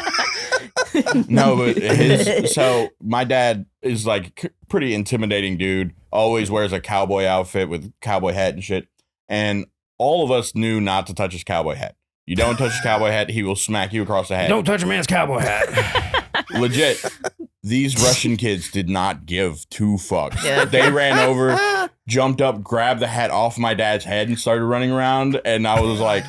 No, but so my dad is like pretty intimidating dude. Always wears a cowboy outfit with cowboy hat and shit. And all of us knew not to touch his cowboy hat. You don't touch his cowboy hat, he will smack you across the head. Don't touch a man's cowboy hat. Legit. These Russian kids did not give two fucks. Yeah. They ran over, jumped up, grabbed the hat off my dad's head and started running around. And I was like,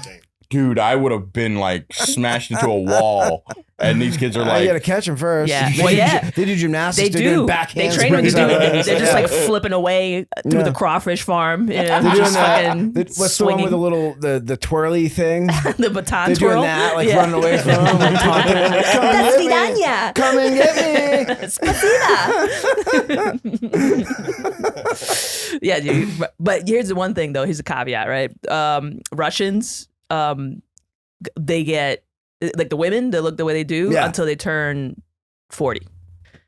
dude, I would have been like smashed into a wall. And these kids are like, you gotta catch them first. Yeah. They Well, do, yeah. they do gymnastics. They They're do. doing back They handsprings train when out of they're it. just like flipping away through the crawfish farm. You know, They're doing just that. fucking What's swinging. the one with the twirly thing? The baton They're twirl. doing that, like running away from them. Like, taunting them, like, come and get me. Come and get me. Spasiba. Yeah, dude. But here's the one thing, though. Here's a caveat, right? Russians, they get like the women. They look the way they do until they turn 40.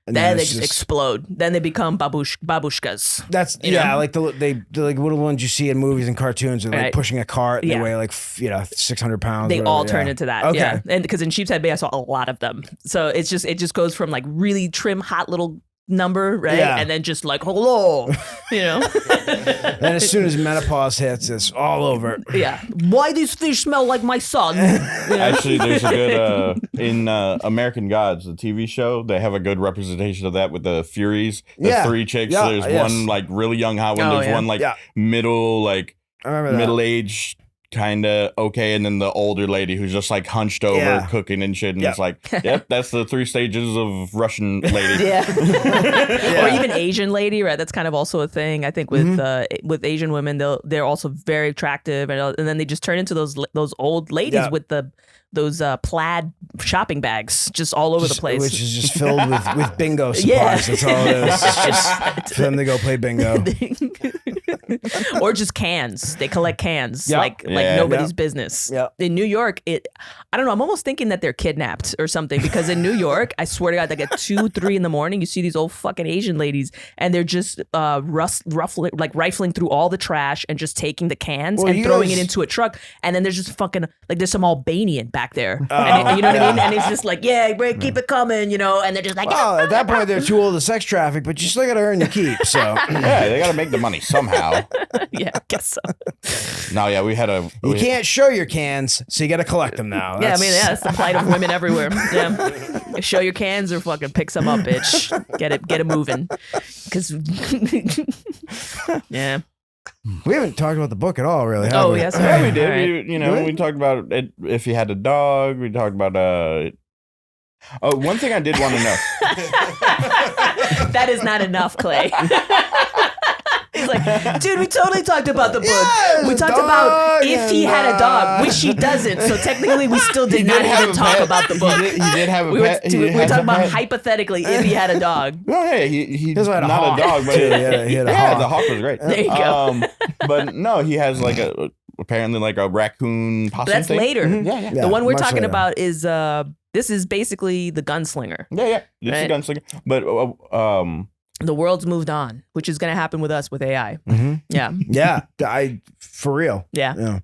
And then they it's just explode. Then they become babushkas. That's you know? like they're like little ones you see in movies and cartoons. They're like Right. pushing a cart. And Yeah. They weigh like 600 pounds. They or all whatever. turn into that. Okay. Yeah. And because in Sheepshead Bay, I saw a lot of them. So it just goes from like really trim, hot little number, right? Yeah. And then just like, hello, you know? And as soon as menopause hits, it's all over. Yeah. Why these fish smell like my son? actually, there's a good, in American Gods, the TV show, they have a good representation of that with the Furies. The three chicks. Yeah, There's yes. one like really young hot one. Oh, There's yeah. one like Yeah. middle, like I remember that. middle-aged, kind of okay, and then the older lady who's just like hunched over cooking and shit, and it's like, yep, that's the 3 stages of Russian lady. Or even Asian lady, right? That's kind of also a thing. I think with Asian women, they're also very attractive, and then they just turn into those old ladies with those plaid shopping bags just all over the place, which is just filled with bingo supplies. That's all it is. It's just for them to go play bingo. Or just cans. They collect cans like nobody's business. In New York, I don't know. I'm almost thinking that they're kidnapped or something, because in New York, I swear to God, like at 2, 3 in the morning, you see these old fucking Asian ladies, and they're just rifling through all the trash and just taking the cans and throwing it into a truck. And then there's just fucking like there's some Albanian back there, and you know what I mean? And he's just like, keep it coming, you know. And they're just like, at that point, they're too old to sex traffic, but you still got to earn your keep. So yeah, they got to make the money somehow. Yeah, I guess so. No, yeah, we can't show your cans, so you got to collect them now. That's the plight of women everywhere. Yeah, show your cans or fucking pick some up, bitch. Get it moving. Because yeah. We haven't talked about the book at all, really. Oh, yes. Yeah, we did. Right. We talked about it, if he had a dog. We talked about one thing I did want to know. That is not enough, Clay. He's like, dude, we totally talked about the book. Yeah, we talked about if he had a dog, which he doesn't. So technically, we still did not even talk about the book. He did have a pet. We were talking about hypothetically if he had a dog. No, yeah, he not a dog, but he had a hawk. The hawk was great. There you go. But no, he has like apparently like a raccoon possum. That's thing. later. Yeah. The one we're talking about is this is basically the Gunslinger. Yeah. This is Gunslinger, but the world's moved on, which is going to happen with us with AI. Mm-hmm. Yeah. For real. Yeah.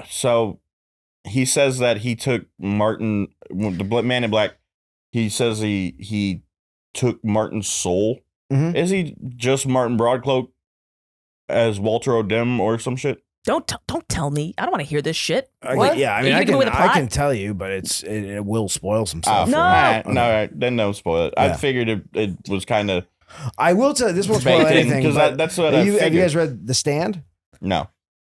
So he says that he took Martin, the man in black. He says he took Martin's soul. Mm-hmm. Is he just Martin Broadcloak as Walter O'Dim or some shit? Don't tell me. I don't want to hear this shit. I can tell you, but it will spoil some stuff. No, then don't spoil it. I figured it was kind of. I will tell you, this won't spoil anything. Because that's what I figured. Have you guys read The Stand? No. Have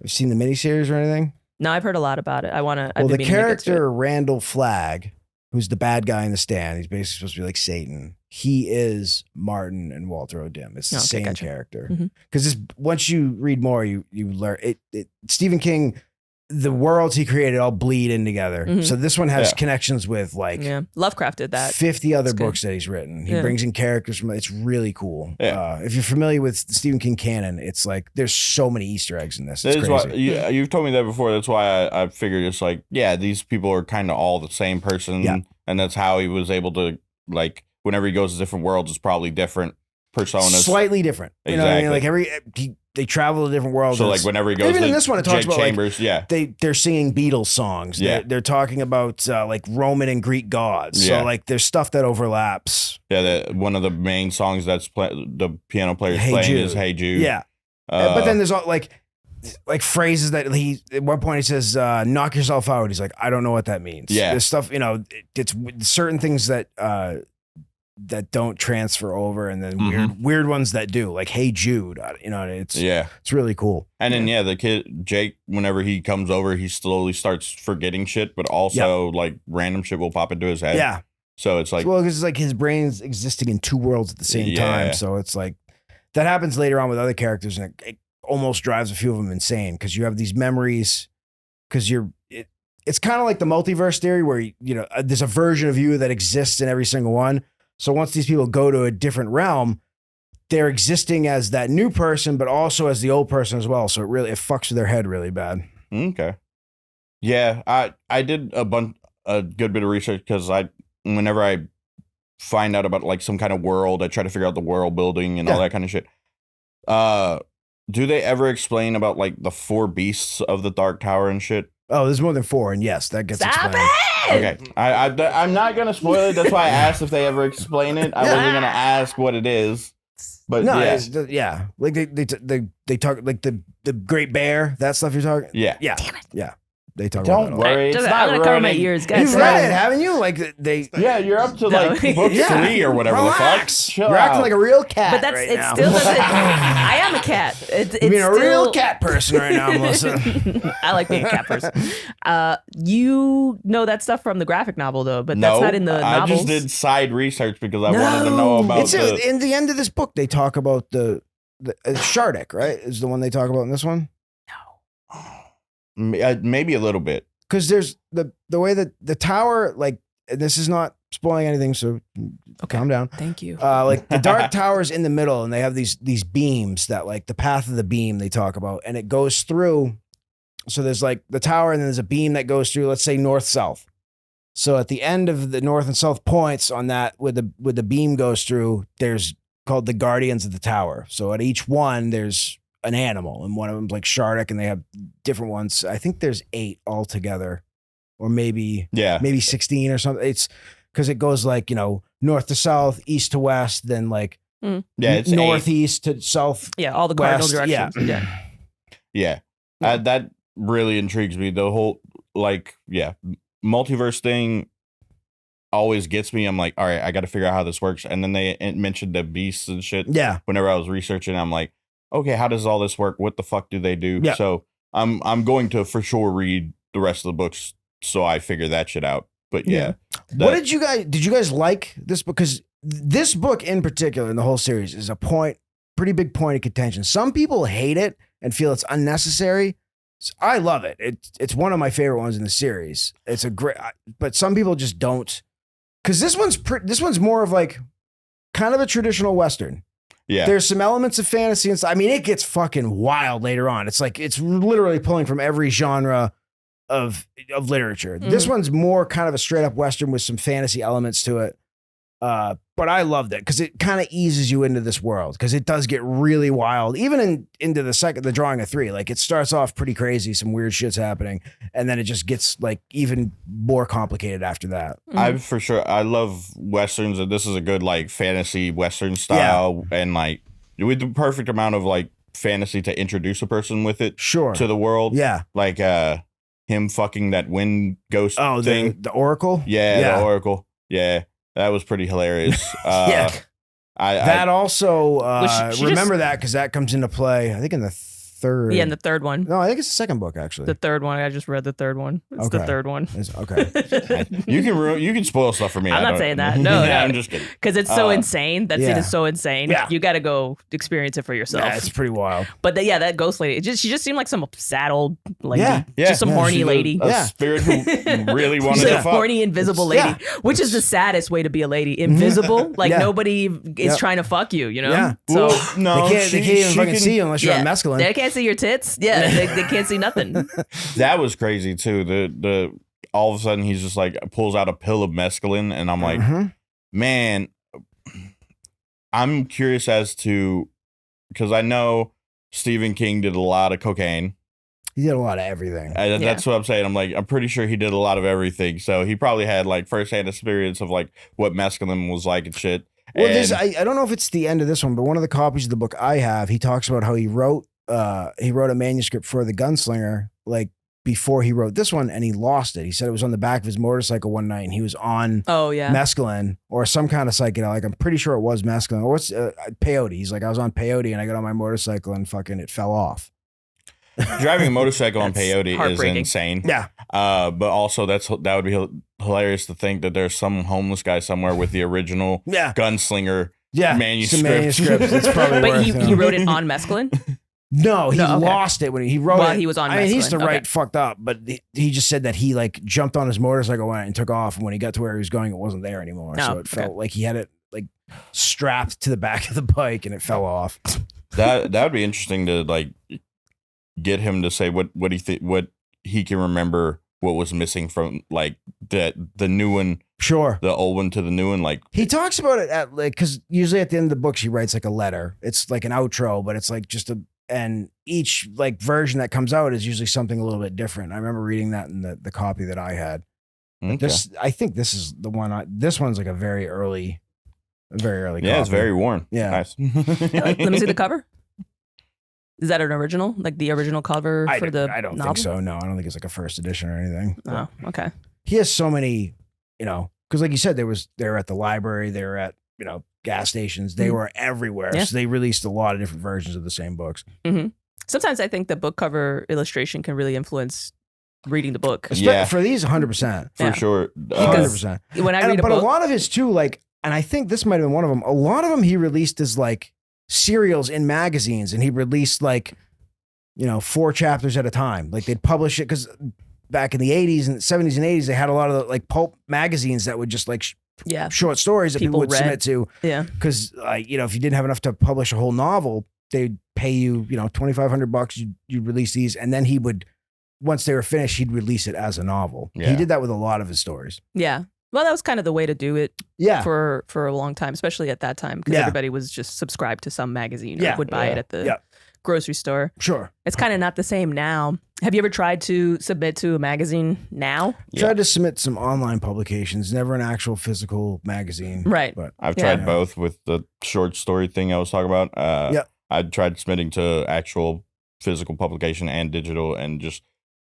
you seen the miniseries or anything? No, I've heard a lot about it. I want to. Well, the character Randall Flagg, who's the bad guy in The Stand, he's basically supposed to be like Satan. He is Martin and Walter O'Dim. It's the same character. Because once you read more, you learn it. Stephen King, the worlds he created all bleed in together. So this one has connections with Lovecraft did that. 50 other books that he's written. He brings in characters from. It's really cool. If you're familiar with Stephen King canon, it's like there's so many Easter eggs in this. It's crazy. Why, you've told me that before. That's why I figured it's like, these people are kind of all the same person, and that's how he was able to like. Whenever he goes to different worlds, it's probably different personas. Slightly different. You know what I mean? Like they travel to different worlds. So like whenever he goes even to in this one, it talks Jake about Chambers, they're singing Beatles songs. They're talking about like Roman and Greek gods. So like there's stuff that overlaps. Yeah, one of the main songs that's the piano player is playing is "Hey Jude." Yeah, but then there's all like phrases that at one point he says, "Knock yourself out." He's like, I don't know what that means. Yeah, there's stuff, it's certain things that don't transfer over, and then weird ones that do, like "Hey Jude." It's really cool. And then the kid Jake, whenever he comes over, he slowly starts forgetting shit, but also like random shit will pop into his head. Yeah. So it's like, because it's like his brain's existing in 2 worlds at the same time. So it's like that happens later on with other characters, and it almost drives a few of them insane because you have these memories. Because it's kind of like the multiverse theory where there's a version of you that exists in every single one. So once these people go to a different realm, they're existing as that new person, but also as the old person as well. So it fucks with their head really bad. Okay. Yeah, I did a good bit of research because whenever I find out about like some kind of world, I try to figure out the world building and all that kind of shit. Do they ever explain about like the 4 beasts of the Dark Tower and shit? Oh, there's more than 4, and yes, that gets explained. Okay, I'm not gonna spoil it. That's why I asked if they ever explain it. I wasn't gonna ask what it is, but no, like they talk like the Great Bear, that stuff you're talking. Yeah. Damn it. Yeah, They talk Don't about worry, it's I'm not gonna cover my ruining. ears, guys. You've read it, haven't you? Like they. Yeah, you're up to No. like book Yeah. 3 or whatever Relax. the fuck. Chill You're acting out. like a real cat. But that's right it. now. Still doesn't. I am a cat. It's You mean a still, real cat person right now, Melissa? I like being a cat person. You know that stuff from the graphic novel though, but no, that's not in the I novels. just did side research because I wanted to know about It's in the end of this book. They talk about the Shardik, right? Is the one they talk about in this one? maybe a little bit. Because there's the way that the tower, like, this is not spoiling anything, so calm down. Thank you. Like the dark tower's in the middle, and they have these beams that, like, the path of the beam they talk about, and it goes through. So there's like the tower, and then there's a beam that goes through, let's say north south. So at the end of the north and south points on that, where the beam goes through, there's called the guardians of the tower. So at each one, there's an animal, and one of them's like Shardik, and they have different ones. I think there's 8 altogether, or maybe 16 or something. It's because it goes like, north to south, east to west, then like it's northeast to south. Yeah, all the cardinal west. directions. Yeah. That really intrigues me. The whole multiverse thing always gets me. I'm like, all right, I got to figure out how this works. And then they mentioned the beasts and shit. Yeah. Whenever I was researching, I'm like, okay, how does all this work? What the fuck do they do? Yeah. So I'm going to for sure read the rest of the books so I figure that shit out. But What did you guys like this book? Because this book in particular, in the whole series, is a pretty big point of contention. Some people hate it and feel it's unnecessary. I love it. It's one of my favorite ones in the series. It's a great, but some people just don't. Because this one's more of like kind of a traditional Western. Yeah. There's some elements of fantasy and stuff. I mean, it gets fucking wild later on. It's like, it's literally pulling from every genre of literature. Mm-hmm. This one's more kind of a straight up Western with some fantasy elements to it. But I loved it because it kind of eases you into this world, because it does get really wild, even into the drawing of 3. Like, it starts off pretty crazy, some weird shit's happening, and then it just gets like even more complicated after that. I love Westerns, and this is a good like fantasy Western style, and like with the perfect amount of like fantasy to introduce a person with it to the world. Yeah. Like him fucking that wind ghost thing. The Oracle? Yeah, the Oracle. Yeah. That was pretty hilarious. Yeah. I also, she remember that because that comes into play, I think, in the third. Yeah, in the third one. No, I think it's the second book, actually. The third one. I just read the third one. It's the third one. Okay. you can spoil stuff for me. I'm not saying that. No, yeah, I'm just kidding. Because it's so insane. That scene yeah. is so insane. Yeah. You got to go experience it for yourself. Yeah, it's pretty wild. But that ghost lady, she just seemed like some sad old lady. Yeah. Just some horny She's lady. A spirit who really wanted She's to a fuck. horny, invisible lady, which is the saddest way to be a lady. Invisible, like nobody is trying to fuck you, Yeah. So Well, no, they can't even fucking see you unless you're on mescaline. They can't see your tits. Yeah, they can't see nothing. That was crazy too. The all of a sudden he's just like pulls out a pill of mescaline, and I'm like, man, I'm curious as to, because I know Stephen King did a lot of cocaine. He did a lot of everything. That's what I'm saying. I'm like, I'm pretty sure he did a lot of everything. So he probably had like firsthand experience of like what mescaline was like and shit. Well, I don't know if it's the end of this one, but one of the copies of the book I have, he talks about how he wrote a manuscript for the Gunslinger, like before he wrote this one, and he lost it. He said it was on the back of his motorcycle one night, and he was on mescaline or some kind of psychedelic. I'm pretty sure it was mescaline, or what's peyote. He's like, I was on peyote and I got on my motorcycle and fucking it fell off. Driving a motorcycle on peyote is heartbreaking. insane. Yeah. But also that would be hilarious to think that there's some homeless guy somewhere with the original Gunslinger manuscript. Some manuscripts. It's probably But worth, he wrote it on mescaline? No, he lost it when he wrote While it. he was on I mean, he used to mescaline. write fucked up, but he just said that he like jumped on his motorcycle one night and took off, and when he got to where he was going, it wasn't there anymore. So it felt like he had it like strapped to the back of the bike, and it fell off. That would be interesting to like get him to say what he can remember, what was missing from like the new one. Sure. The old one to the new one. Like he talks about it at like, because usually at the end of the book she writes like a letter. It's like an outro, but it's like and each like version that comes out is usually something a little bit different. I remember reading that in the copy that I had. okay. I think this is the one. This one's like a very early yeah, copy. it's very worn. Yeah. Nice. Let me see the cover. Is that an original? Like the original cover for the I don't novel? think so. No, I don't think it's like a first edition or anything. Oh, okay. He has so many, because like you said, they were at the library, they were at, gas stations, they were everywhere. Yeah. So they released a lot of different versions of the same books. Mm-hmm. Sometimes I think the book cover illustration can really influence reading the book. Yeah. For these, 100%. For sure. 100%. When I read a but book, a lot of his too, like, and I think this might have been one of them. A lot of them he released as like serials in magazines, and he released like, 4 chapters at a time. Like they'd publish it because back in the 80s and 70s and 80s, they had a lot of the, like pulp magazines that would just like short stories that people would submit to. Yeah. Because if you didn't have enough to publish a whole novel, they'd pay you, $2,500. You'd release these, and then he would, once they were finished, he'd release it as a novel. Yeah. He did that with a lot of his stories. Yeah. Well, that was kind of the way to do it Yeah. for a long time, especially at that time, because everybody was just subscribed to some magazine or would buy it at the grocery store. Sure. It's kind of not the same now. Have you ever tried to submit to a magazine now? Tried to submit some online publications, never an actual physical magazine. Right. But I've tried both with the short story thing I was talking about. I tried submitting to actual physical publication and digital, and just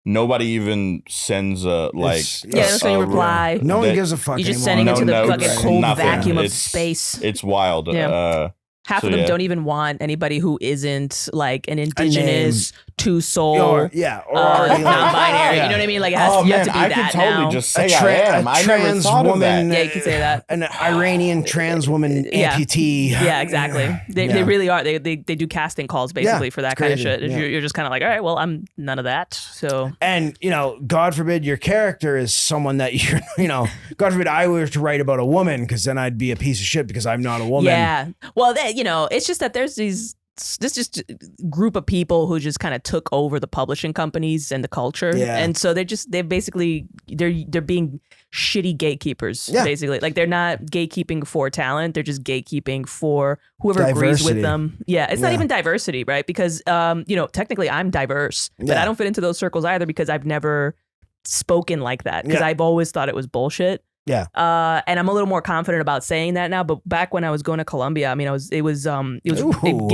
nobody even sends a like. That's when you reply. No one gives a fuck. You're just anymore. sending it to the notes, fucking cold nothing. vacuum of It's- space. It's wild. Yeah. Half of them don't even want anybody who isn't like an indigenous, two-soul, or already, non-binary. You know what I mean? Like it has, you have to be I that could totally now. just say A I never trans thought of that. woman. Yeah, you can say that. An Iranian trans woman amputee. Yeah, exactly. They really are. They do casting calls basically for that kind of crazy. shit. Yeah. You're just kind of like, all right, well, I'm none of that. So And, God forbid your character is someone that you're, God forbid I were to write about a woman, because then I'd be a piece of shit because I'm not a woman. yeah. Well, it's just that there's this just group of people who just kind of took over the publishing companies and the culture. Yeah. And so they're being shitty gatekeepers, basically. Like they're not gatekeeping for talent. They're just gatekeeping for whoever agrees with them. Yeah. It's not even diversity, right? Because, technically I'm diverse, but I don't fit into those circles either because I've never spoken like that because I've always thought it was bullshit. Yeah. And I'm a little more confident about saying that now. But back when I was going to Columbia, I mean, it gave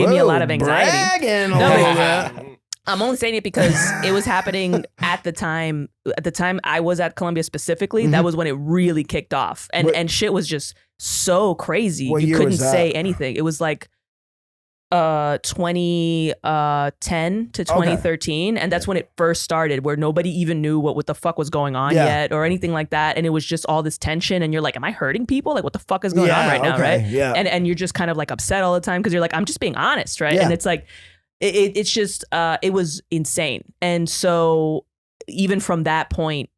me a lot of anxiety. Bragging a No, little but- bit. I'm only saying it because it was happening at the time. At the time I was at Columbia specifically, that was when it really kicked off, and shit was just so crazy. What You year couldn't was that? say anything. It was like 2010 to 2013, and that's when it first started, where nobody even knew what the fuck was going on yet or anything like that, and it was just all this tension, and you're like, am I hurting people? Like, what the fuck is going on right now, right? Yeah. And you're just kind of like upset all the time because you're like, I'm just being honest, right? Yeah. And it's like it's just it was insane. And so even from that point,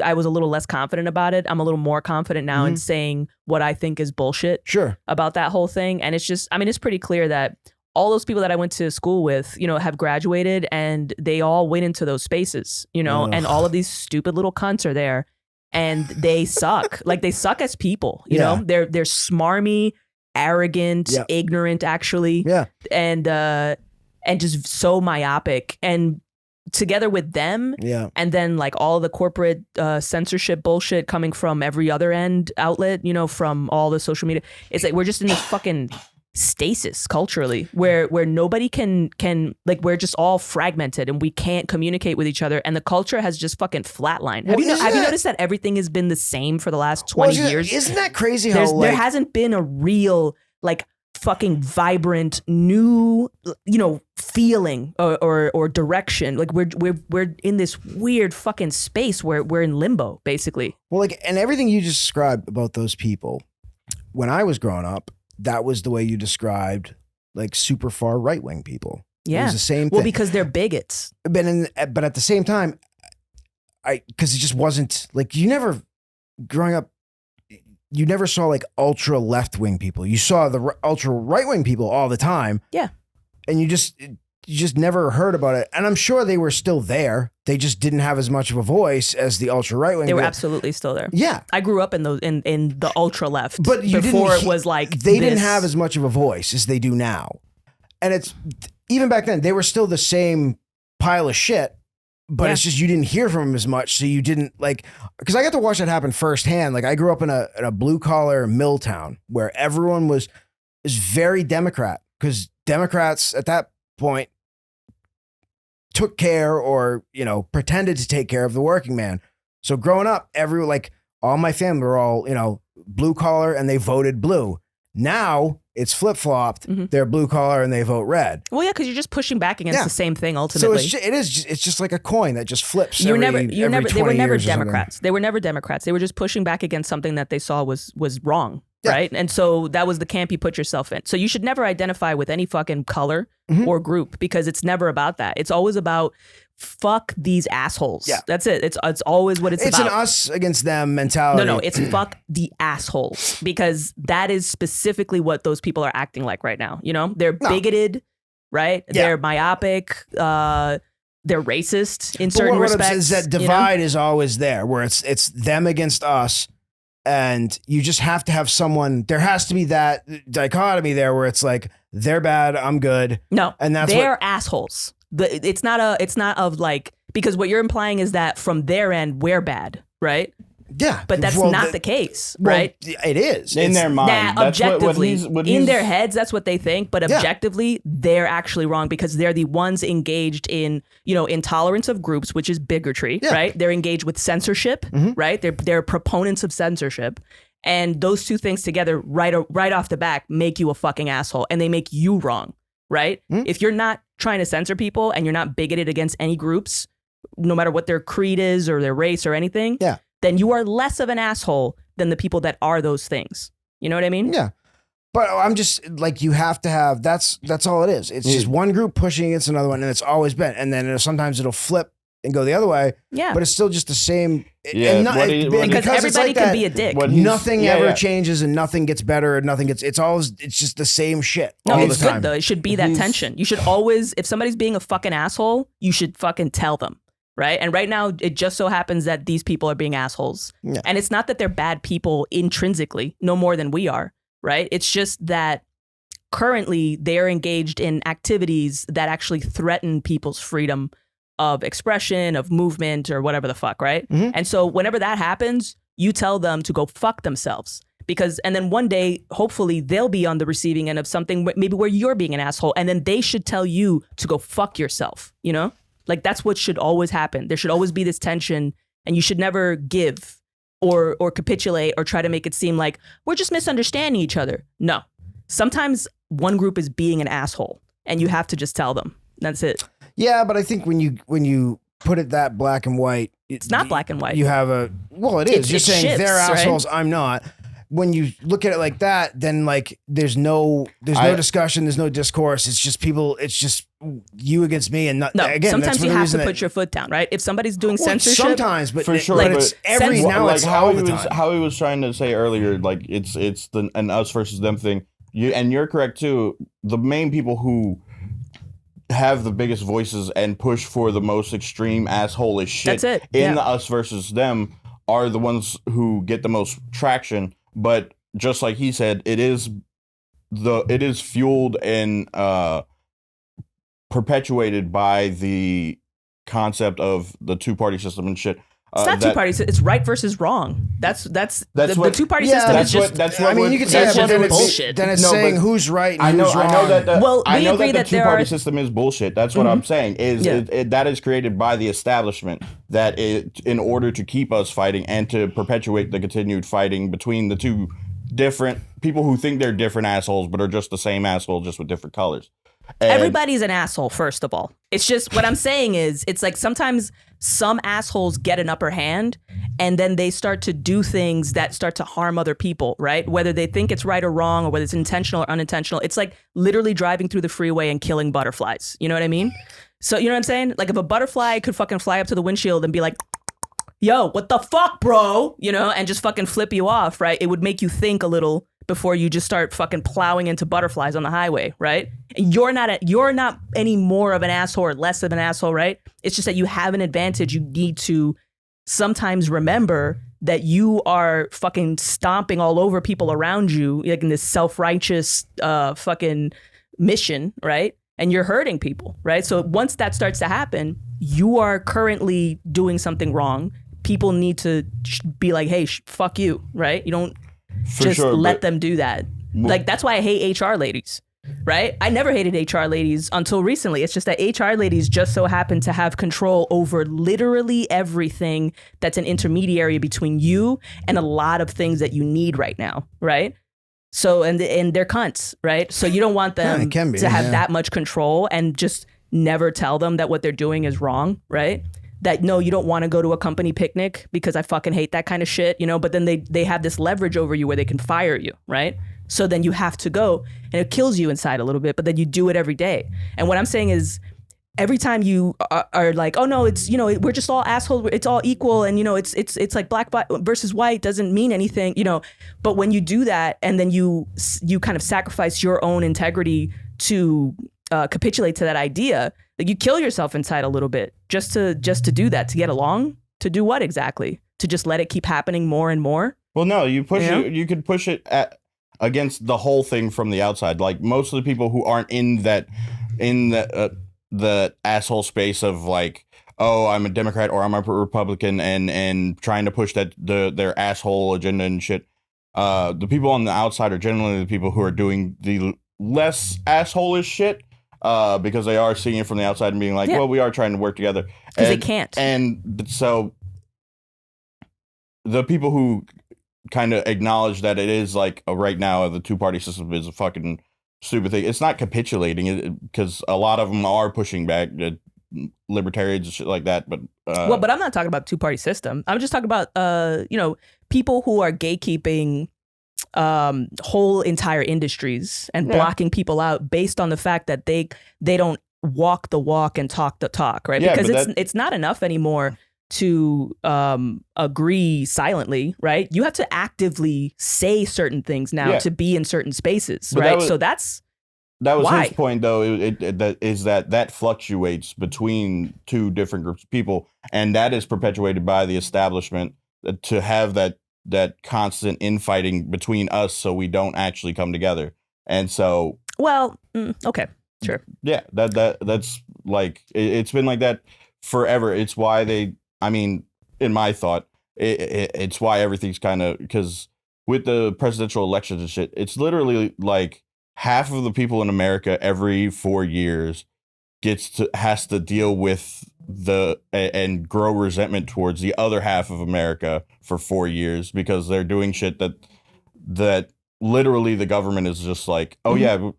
I was a little less confident about it. I'm a little more confident now in saying what I think is bullshit about that whole thing. And it's just, I mean, it's pretty clear that all those people that I went to school with, have graduated, and they all went into those spaces, and all of these stupid little cunts are there, and they suck. Like, they suck as people, you know? They're smarmy, arrogant, ignorant, actually. Yeah. And just so myopic. And together with them, and then like all the corporate censorship bullshit coming from every other end outlet, from all the social media, it's like we're just in this fucking stasis culturally where nobody can like, we're just all fragmented and we can't communicate with each other, and the culture has just fucking flatlined. Have you noticed that everything has been the same for the last 20 years? Isn't that crazy how there hasn't been a real like fucking vibrant new feeling or direction. Like we're in this weird fucking space where we're in limbo basically. Well, like, and everything you just described about those people, when I was growing up, that was the way you described like super far right wing people. Yeah, it was the same thing. Well, because they're bigots. But at the same time, because it just wasn't like, growing up, you never saw like ultra left wing people. You saw the ultra right wing people all the time. Yeah, and you just never heard about it. And I'm sure they were still there. They just didn't have as much of a voice as the ultra right wing. They were absolutely still there. Yeah, I grew up in those in the ultra left, but before it was like they didn't have as much of a voice as they do now. And it's even back then they were still the same pile of shit. But it's just you didn't hear from them as much, so you didn't because I got to watch that happen firsthand. Like, I grew up in a blue collar mill town where everyone was very Democrat, because Democrats at that point took care or, pretended to take care of the working man. So growing up, all my family were all, blue collar and they voted blue. Now it's flip flopped. Mm-hmm. They're blue collar and they vote red. Well, yeah, because you're just pushing back against the same thing ultimately. So it's just like a coin that just flips. They were never Democrats. They were never Democrats. They were just pushing back against something that they saw was wrong. Yeah. Right. And so that was the camp you put yourself in. So you should never identify with any fucking color or group because it's never about that. It's always about fuck these assholes. Yeah. That's it. It's always what it's about. It's an us against them mentality. No, it's fuck the assholes because that is specifically what those people are acting like right now. They're bigoted, right? Yeah. They're myopic. They're racist in certain respects. Is that divide is always there where it's them against us. And you just have to have someone, there has to be that dichotomy there where it's like, they're bad, I'm good. No, and they're assholes. It's not of like, because what you're implying is that from their end, we're bad, right? Yeah. But that's not the case, right? It is. In their mind. Objectively, in their heads, that's what they think. But objectively, they're actually wrong because they're the ones engaged in, intolerance of groups, which is bigotry, right? They're engaged with censorship, right? They're proponents of censorship. And those two things together, right off the back, make you a fucking asshole. And they make you wrong, right? If you're not trying to censor people and you're not bigoted against any groups, no matter what their creed is or their race or anything, then you are less of an asshole than the people that are those things. You know what I mean? Yeah. But I'm just like, you have to have, that's all it is. It's just one group pushing against another one and it's always been. And then sometimes it'll flip and go the other way. Yeah. But it's still just the same. Yeah. Because everybody can be a dick. Nothing ever changes and nothing gets better. It's just the same shit. No, it's good though. It should be that tension. You should always, if somebody's being a fucking asshole, you should fucking tell them. Right. And right now, it just so happens that these people are being assholes. Yeah. And it's not that they're bad people intrinsically, no more than we are. Right. It's just that currently they're engaged in activities that actually threaten people's freedom of expression, of movement or whatever the fuck. Right. Mm-hmm. And so whenever that happens, you tell them to go fuck themselves and then one day, hopefully they'll be on the receiving end of something maybe where you're being an asshole. And then they should tell you to go fuck yourself. Like that's what should always happen. There should always be this tension and you should never give or capitulate or try to make it seem like we're just misunderstanding each other. No. Sometimes one group is being an asshole and you have to just tell them. That's it. Yeah, but I think when you put it that black and white, it's not black and white. You have it is. You're saying shifts, they're assholes, right? I'm not. When you look at it like that, then like there's no discussion, there's no discourse. It's just people. It's just you against me, and not. No, again, sometimes you have to put your foot down, right? If somebody's doing censorship, sometimes, but for sure, but it's every now. It's all the time. How he was trying to say earlier, like it's an us versus them thing. You're correct too. The main people who have the biggest voices and push for the most extreme asshole-ish shit in the us versus them are the ones who get the most traction. But just like he said, it is fueled and perpetuated by the concept of the two-party system and shit. It's not two parties. It's right versus wrong. That's the two-party system is just. I mean, you can say that, but then bullshit. Then it's saying who's right and who's wrong. I know that the two-party system is bullshit. That's what I'm saying. That is created by the establishment that in order to keep us fighting and to perpetuate the continued fighting between the two different people who think they're different assholes but are just the same asshole just with different colors. And everybody's an asshole, first of all. It's just what I'm saying is it's like sometimes some assholes get an upper hand and then they start to do things that start to harm other people, right? Whether they think it's right or wrong or whether it's intentional or unintentional. It's like literally driving through the freeway and killing butterflies. You know what I mean? So you know what I'm saying? Like if a butterfly could fucking fly up to the windshield and be like, yo, what the fuck, bro? And just fucking flip you off, right? It would make you think a little before you just start fucking plowing into butterflies on the highway, right? And you're not any more of an asshole or less of an asshole, right? It's just that you have an advantage. You need to sometimes remember that you are fucking stomping all over people around you, like in this self-righteous fucking mission, right? And you're hurting people, right? So once that starts to happen, you are currently doing something wrong. People need to be like, hey, fuck you, right? You don't let them do that. Like, that's why I hate HR ladies. right? I never hated HR ladies until recently. It's just that HR ladies just so happen to have control over literally everything that's an intermediary between you and a lot of things that you need right now, right? So, and they're cunts, right? So you don't want them to have that much control and just never tell them that what they're doing is wrong, right? That, no, you don't want to go to a company picnic because I fucking hate that kind of shit, you know, but then they have this leverage over you where they can fire you, right? So then you have to go, and it kills you inside a little bit, but then you do it every day. And what I'm saying is, every time you are like, oh no, it's, you know, we're just all assholes, it's all equal, and you know, it's like black versus white doesn't mean anything, you know. But when you do that, and then you kind of sacrifice your own integrity to capitulate to that idea, like you kill yourself inside a little bit just to do that, to get along, to do what exactly? To just let it keep happening more and more? Well, no, you could push it against the whole thing from the outside. Like most of the people who aren't in the asshole space of like, oh, I'm a Democrat or I'm a Republican and trying to push their asshole agenda and shit. The people on the outside are generally the people who are doing the less asshole-ish shit because they are seeing it from the outside and being like, well, we are trying to work together. Because they can't. And so the people who kind of acknowledge that it is like right now the two-party system is a fucking stupid thing. It's not capitulating because a lot of them are pushing back, libertarians and shit like that. But but I'm not talking about two-party system. I'm just talking about you know, people who are gatekeeping whole entire industries and blocking people out based on the fact that they don't walk the walk and talk the talk, right? Because it's not enough anymore to agree silently, right? You have to actively say certain things now to be in certain spaces, but right? That was his point, though. That fluctuates between two different groups of people, and that is perpetuated by the establishment to have that constant infighting between us, so we don't actually come together. And so, well, okay, sure, yeah, that's like it's been like that forever. It's why I mean, in my thought, it's why everything's kind of, because with the presidential elections and shit, it's literally like half of the people in America every 4 years has to deal with and grow resentment towards the other half of America for 4 years because they're doing shit that literally the government is just like, oh yeah,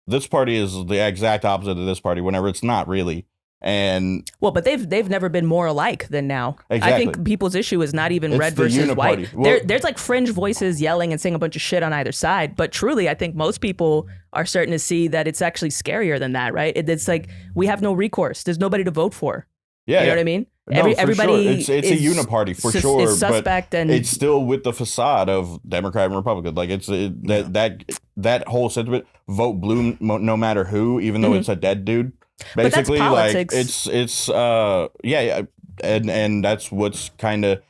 this party is the exact opposite of this party, whenever it's not really. And well, but they've never been more alike than now. Exactly. I think people's issue is not even red versus white. Well, there's like fringe voices yelling and saying a bunch of shit on either side. But truly, I think most people are starting to see that it's actually scarier than that, right? It's like we have no recourse. There's nobody to vote for. Yeah, you know what I mean? No, everybody sure. It's a uniparty for sure, is suspect, but and it's still with the facade of Democrat and Republican. Like that whole sentiment, vote blue no matter who, even though it's a dead dude. Basically, like it's and that's what's kind of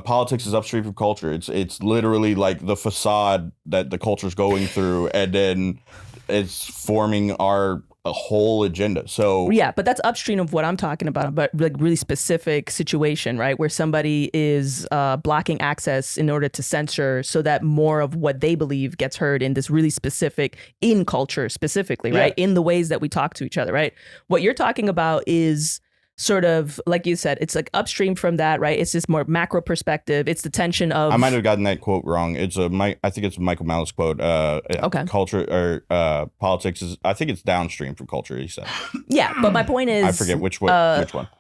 politics is upstream from culture. It's literally like the facade that the culture's going through, and then it's forming our whole agenda. So yeah, but that's upstream of what I'm talking about, but like really specific situation, right? Where somebody is blocking access in order to censor so that more of what they believe gets heard in this really specific, in culture specifically, right? In the ways that we talk to each other, right? What you're talking about is sort of, like you said, it's like upstream from that, right? It's just more macro perspective. It's the tension of... I might have gotten that quote wrong. I think it's a Michael Malice quote. Okay. Culture or politics is, I think it's downstream from culture, he said. Yeah, but my point is... I forget which one.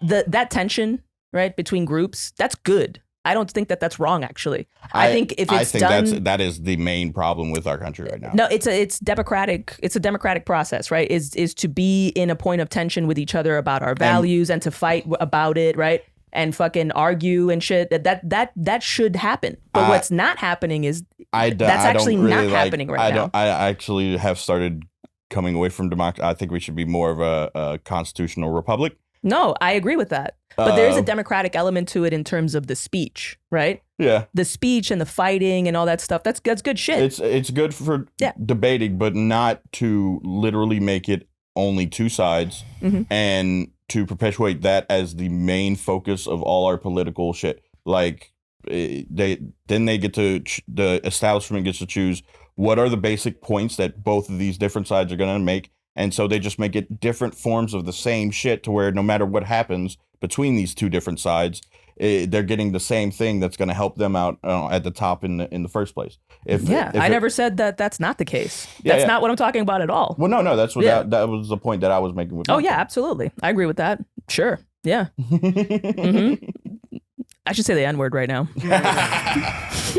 That tension, right, between groups, that's good. I don't think that that's wrong, actually. I think if it's done... that is the main problem with our country right now. No, it's democratic. It's a democratic process, right? Is to be in a point of tension with each other about our values and to fight about it, right? And fucking argue and shit. That should happen. But what's not happening is that's actually not happening right now. I actually have started coming away from democracy. I think we should be more of a constitutional republic. No, I agree with that. But there is a democratic element to it in terms of the speech, right? Yeah. The speech and the fighting and all that stuff. That's good shit. It's good for debating, but not to literally make it only two sides and to perpetuate that as the main focus of all our political shit. Like the establishment gets to choose what are the basic points that both of these different sides are going to make. And so they just make it different forms of the same shit to where no matter what happens between these two different sides, they're getting the same thing that's going to help them out at the top in the first place. I never said that that's not the case. That's not what I'm talking about at all. Well, no, that's what that was the point that I was making with Oh, yeah, absolutely. I agree with that. Sure. Yeah. Mm-hmm. I should say the N-word right now.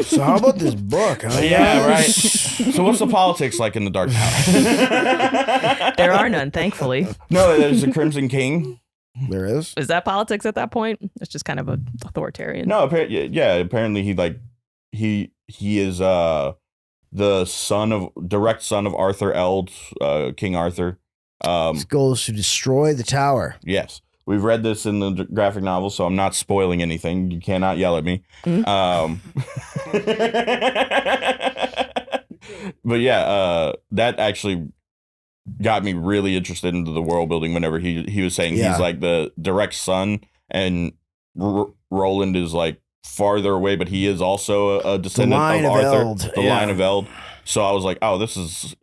So how about this book? Huh? Yeah, right. So what's the politics like in the Dark Tower? There are none, thankfully. No, there's a Crimson King. There is. Is that politics at that point? It's just kind of a authoritarian. No, apparently he is the direct son of Arthur Eld, King Arthur. His goal is to destroy the tower. Yes. We've read this in the graphic novel, so I'm not spoiling anything. You cannot yell at me. Mm-hmm. But yeah, that actually got me really interested into the world building whenever he was saying he's like the direct son, and Roland is like farther away, but he is also a descendant of Arthur, the line of Eld. So I was like, oh, this is...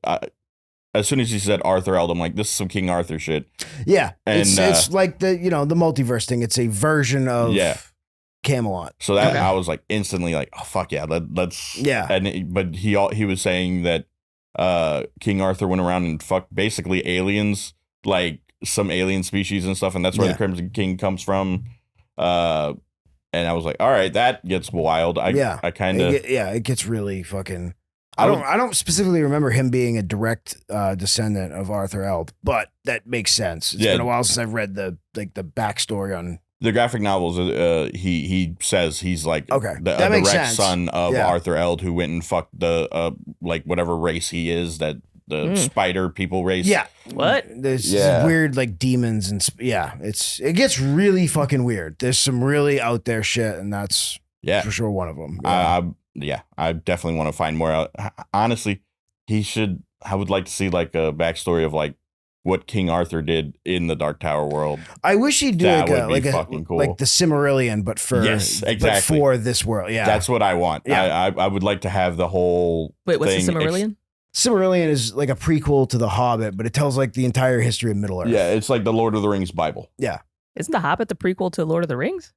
as soon as he said Arthur Eld, I'm like, this is some King Arthur shit. Yeah. And it's like the multiverse thing. It's a version of Camelot. So that I was like instantly like, oh fuck yeah, let's but he was saying that King Arthur went around and fucked basically aliens, like some alien species and stuff, and that's where the Crimson King comes from. And I was like, all right, that gets wild. I kind of it gets really fucking... I don't specifically remember him being a direct descendant of Arthur Eld, but that makes sense. It's been a while since I've read the backstory on the graphic novels. He says he's like the direct son of Arthur Eld, who went and fucked the like whatever race he is, that the spider people race. Yeah, what? There's weird like demons and it gets really fucking weird. There's some really out there shit, and that's for sure one of them. I definitely want to find more out. Honestly, I would like to see like a backstory of like what King Arthur did in the Dark Tower world. I wish he'd do fucking cool. like the Silmarillion, but for but for this world. Yeah, that's what I want. Yeah. I would like to have the whole. Wait, what's the Silmarillion? Silmarillion is like a prequel to The Hobbit, but it tells like the entire history of Middle Earth. Yeah, it's like the Lord of the Rings Bible. Yeah, isn't The Hobbit the prequel to Lord of the Rings?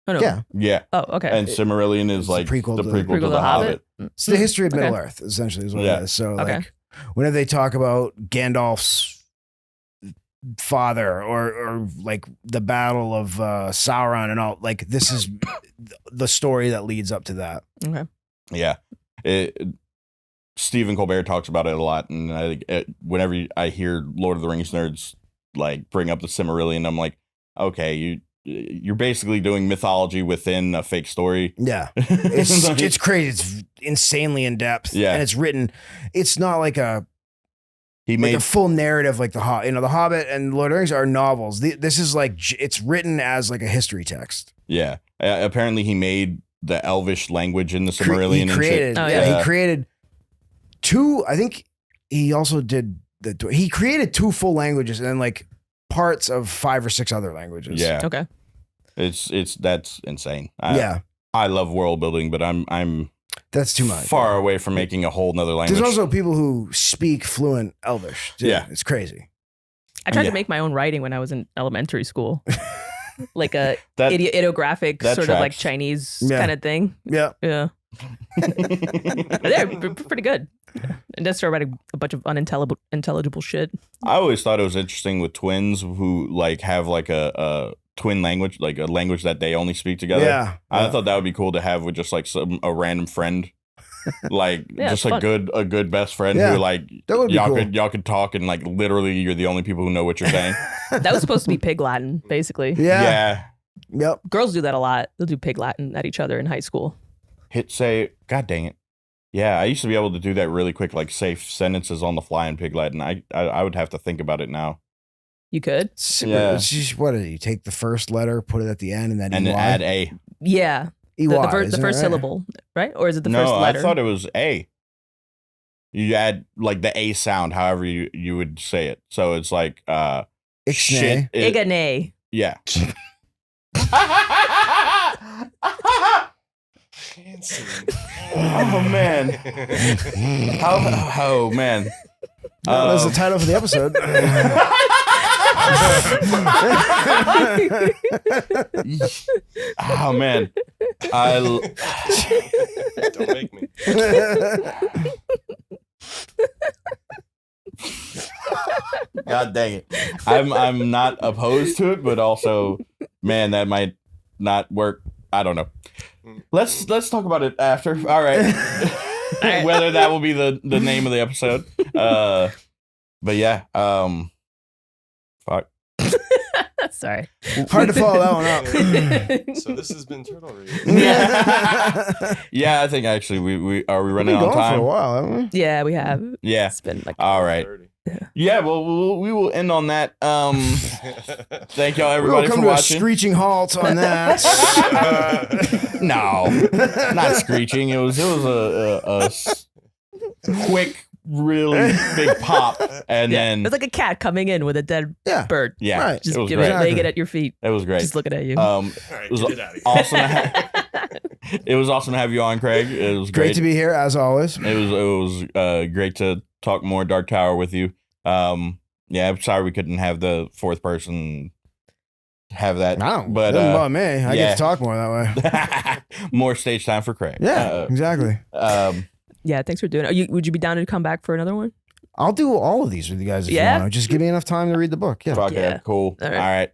Oh, no. Yeah. Oh, okay. And Silmarillion is like the prequel to The Hobbit. It's the history of Middle Earth, essentially, is what it is. So, like, whenever they talk about Gandalf's father or like the battle of Sauron and all, like, this is the story that leads up to that. Okay. Yeah. Stephen Colbert talks about it a lot, and whenever I hear Lord of the Rings nerds like bring up the Silmarillion, I'm like, okay, you're basically doing mythology within a fake story. Yeah. It's crazy. It's insanely in depth. Yeah. And it's written, it's not like a full narrative like The Hobbit and Lord of the Rings are novels. This is like, it's written as like a history text. Yeah. Apparently he made the Elvish language in the Silmarillion. He created two, I think he also did he created 2 full languages and then like parts of 5 or 6 other languages. Yeah. Okay. That's insane. I love world building, but I'm that's too much. Far away from making a whole nother language. There's also people who speak fluent Elvish. Yeah, it's crazy. I tried to make my own writing when I was in elementary school, like a ideographic sort of like Chinese kind of thing. Yeah. They're pretty good. And just start writing a bunch of unintelligible shit. I always thought it was interesting with twins who like have like a twin language, like a language that they only speak together. Yeah. I thought that would be cool to have with just like a random friend. Like just a good best friend who like y'all could talk and like literally you're the only people who know what you're saying. That was supposed to be Pig Latin, basically. Yeah. Yep. Girls do that a lot. They'll do Pig Latin at each other in high school. God dang it. Yeah, I used to be able to do that really quick, like say sentences on the fly in Pig Latin. I would have to think about it now. You could? Yeah. What did you take the first letter, put it at the end, and then add A? Yeah. The first syllable, right? Or is it the first letter? I thought it was A. You add like the A sound, however you would say it. So it's like shit. Igane. Yeah. Fancy. Oh man. Oh man. That's the title for the episode. Oh man. Don't make me. God dang it. I'm not opposed to it, but also, man, that might not work. I don't know. Let's talk about it after. All right. Whether that will be the name of the episode. But yeah. Fuck. Sorry. Hard to follow that one up. So this has been Turtle Read. Yeah, I think actually we are we We've running been on going time. for a while, haven't we? Yeah, we have. Yeah. It's been like All right. 30. Yeah, well, we will end on that. Thank y'all, We'll everybody, come for to a watching. screeching halt on that. No, not screeching. It was a quick, really big pop, and then it's like a cat coming in with a dead bird. yeah, Right. Just it was give great. it, laying it at your feet. It was great. Just looking at you. All right, It was get it out of here. awesome. It was awesome to have you on, Craig. It was Great to be here, as always. It was great to talk more Dark Tower with you. Yeah, I'm sorry we couldn't have the fourth person have that. No, but doesn't bother me. I yeah. get to talk more that way. more stage time for Craig. Yeah, exactly. Yeah, thanks for doing it. Would you be down to come back for another one? I'll do all of these with you guys if you want. Just give me enough time to read the book. Yeah. Fuck Yeah. it. Cool. All All right.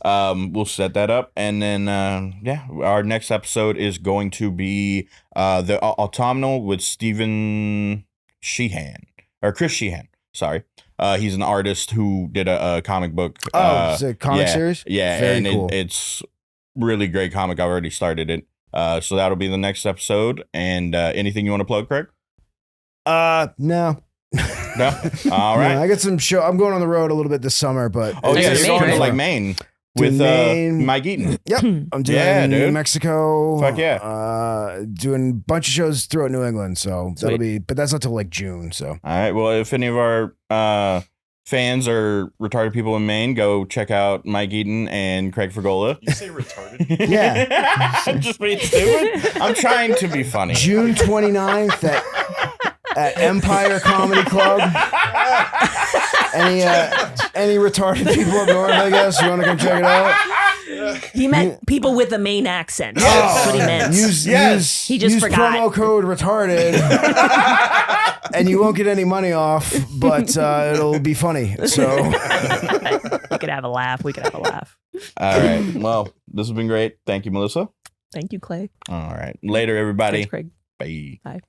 right. We'll set that up, and then our next episode is going to be the Autumnal with Stephen Sheehan or Chris Sheehan. Sorry, he's an artist who did a comic book. It's a comic series? Yeah, Very and cool. it's really great comic. I've already started it. So that'll be the next episode. And anything you want to plug, Craig? No. No. All right. No, I got some show. I'm going on the road a little bit this summer, but Oh yeah, Nice. you're going to Maine, like Maine To with Maine. Mike Eaton. Yep. I'm doing Yeah, New dude. Mexico. Fuck yeah. Doing a bunch of shows throughout New England. So that'll Sweet. be, but that's not till like June. So All right. Well, if any of our fans are retarded people in Maine, go check out Mike Eaton and Craig Fergola. You say retarded? Yeah. I'm just being stupid. I'm trying to be funny. June 29th at Empire Comedy Club. Any retarded people up north, I guess, you want to come check it out? He meant people with a Maine accent. That's what he meant. Yes. He just use forgot. promo code retarded, and you won't get any money off, but it'll be funny. So We could have a laugh. We could have a laugh. All right. Well, this has been great. Thank you, Melissa. Thank you, Clay. All right. Later, everybody. Thanks, Craig. Bye. Bye.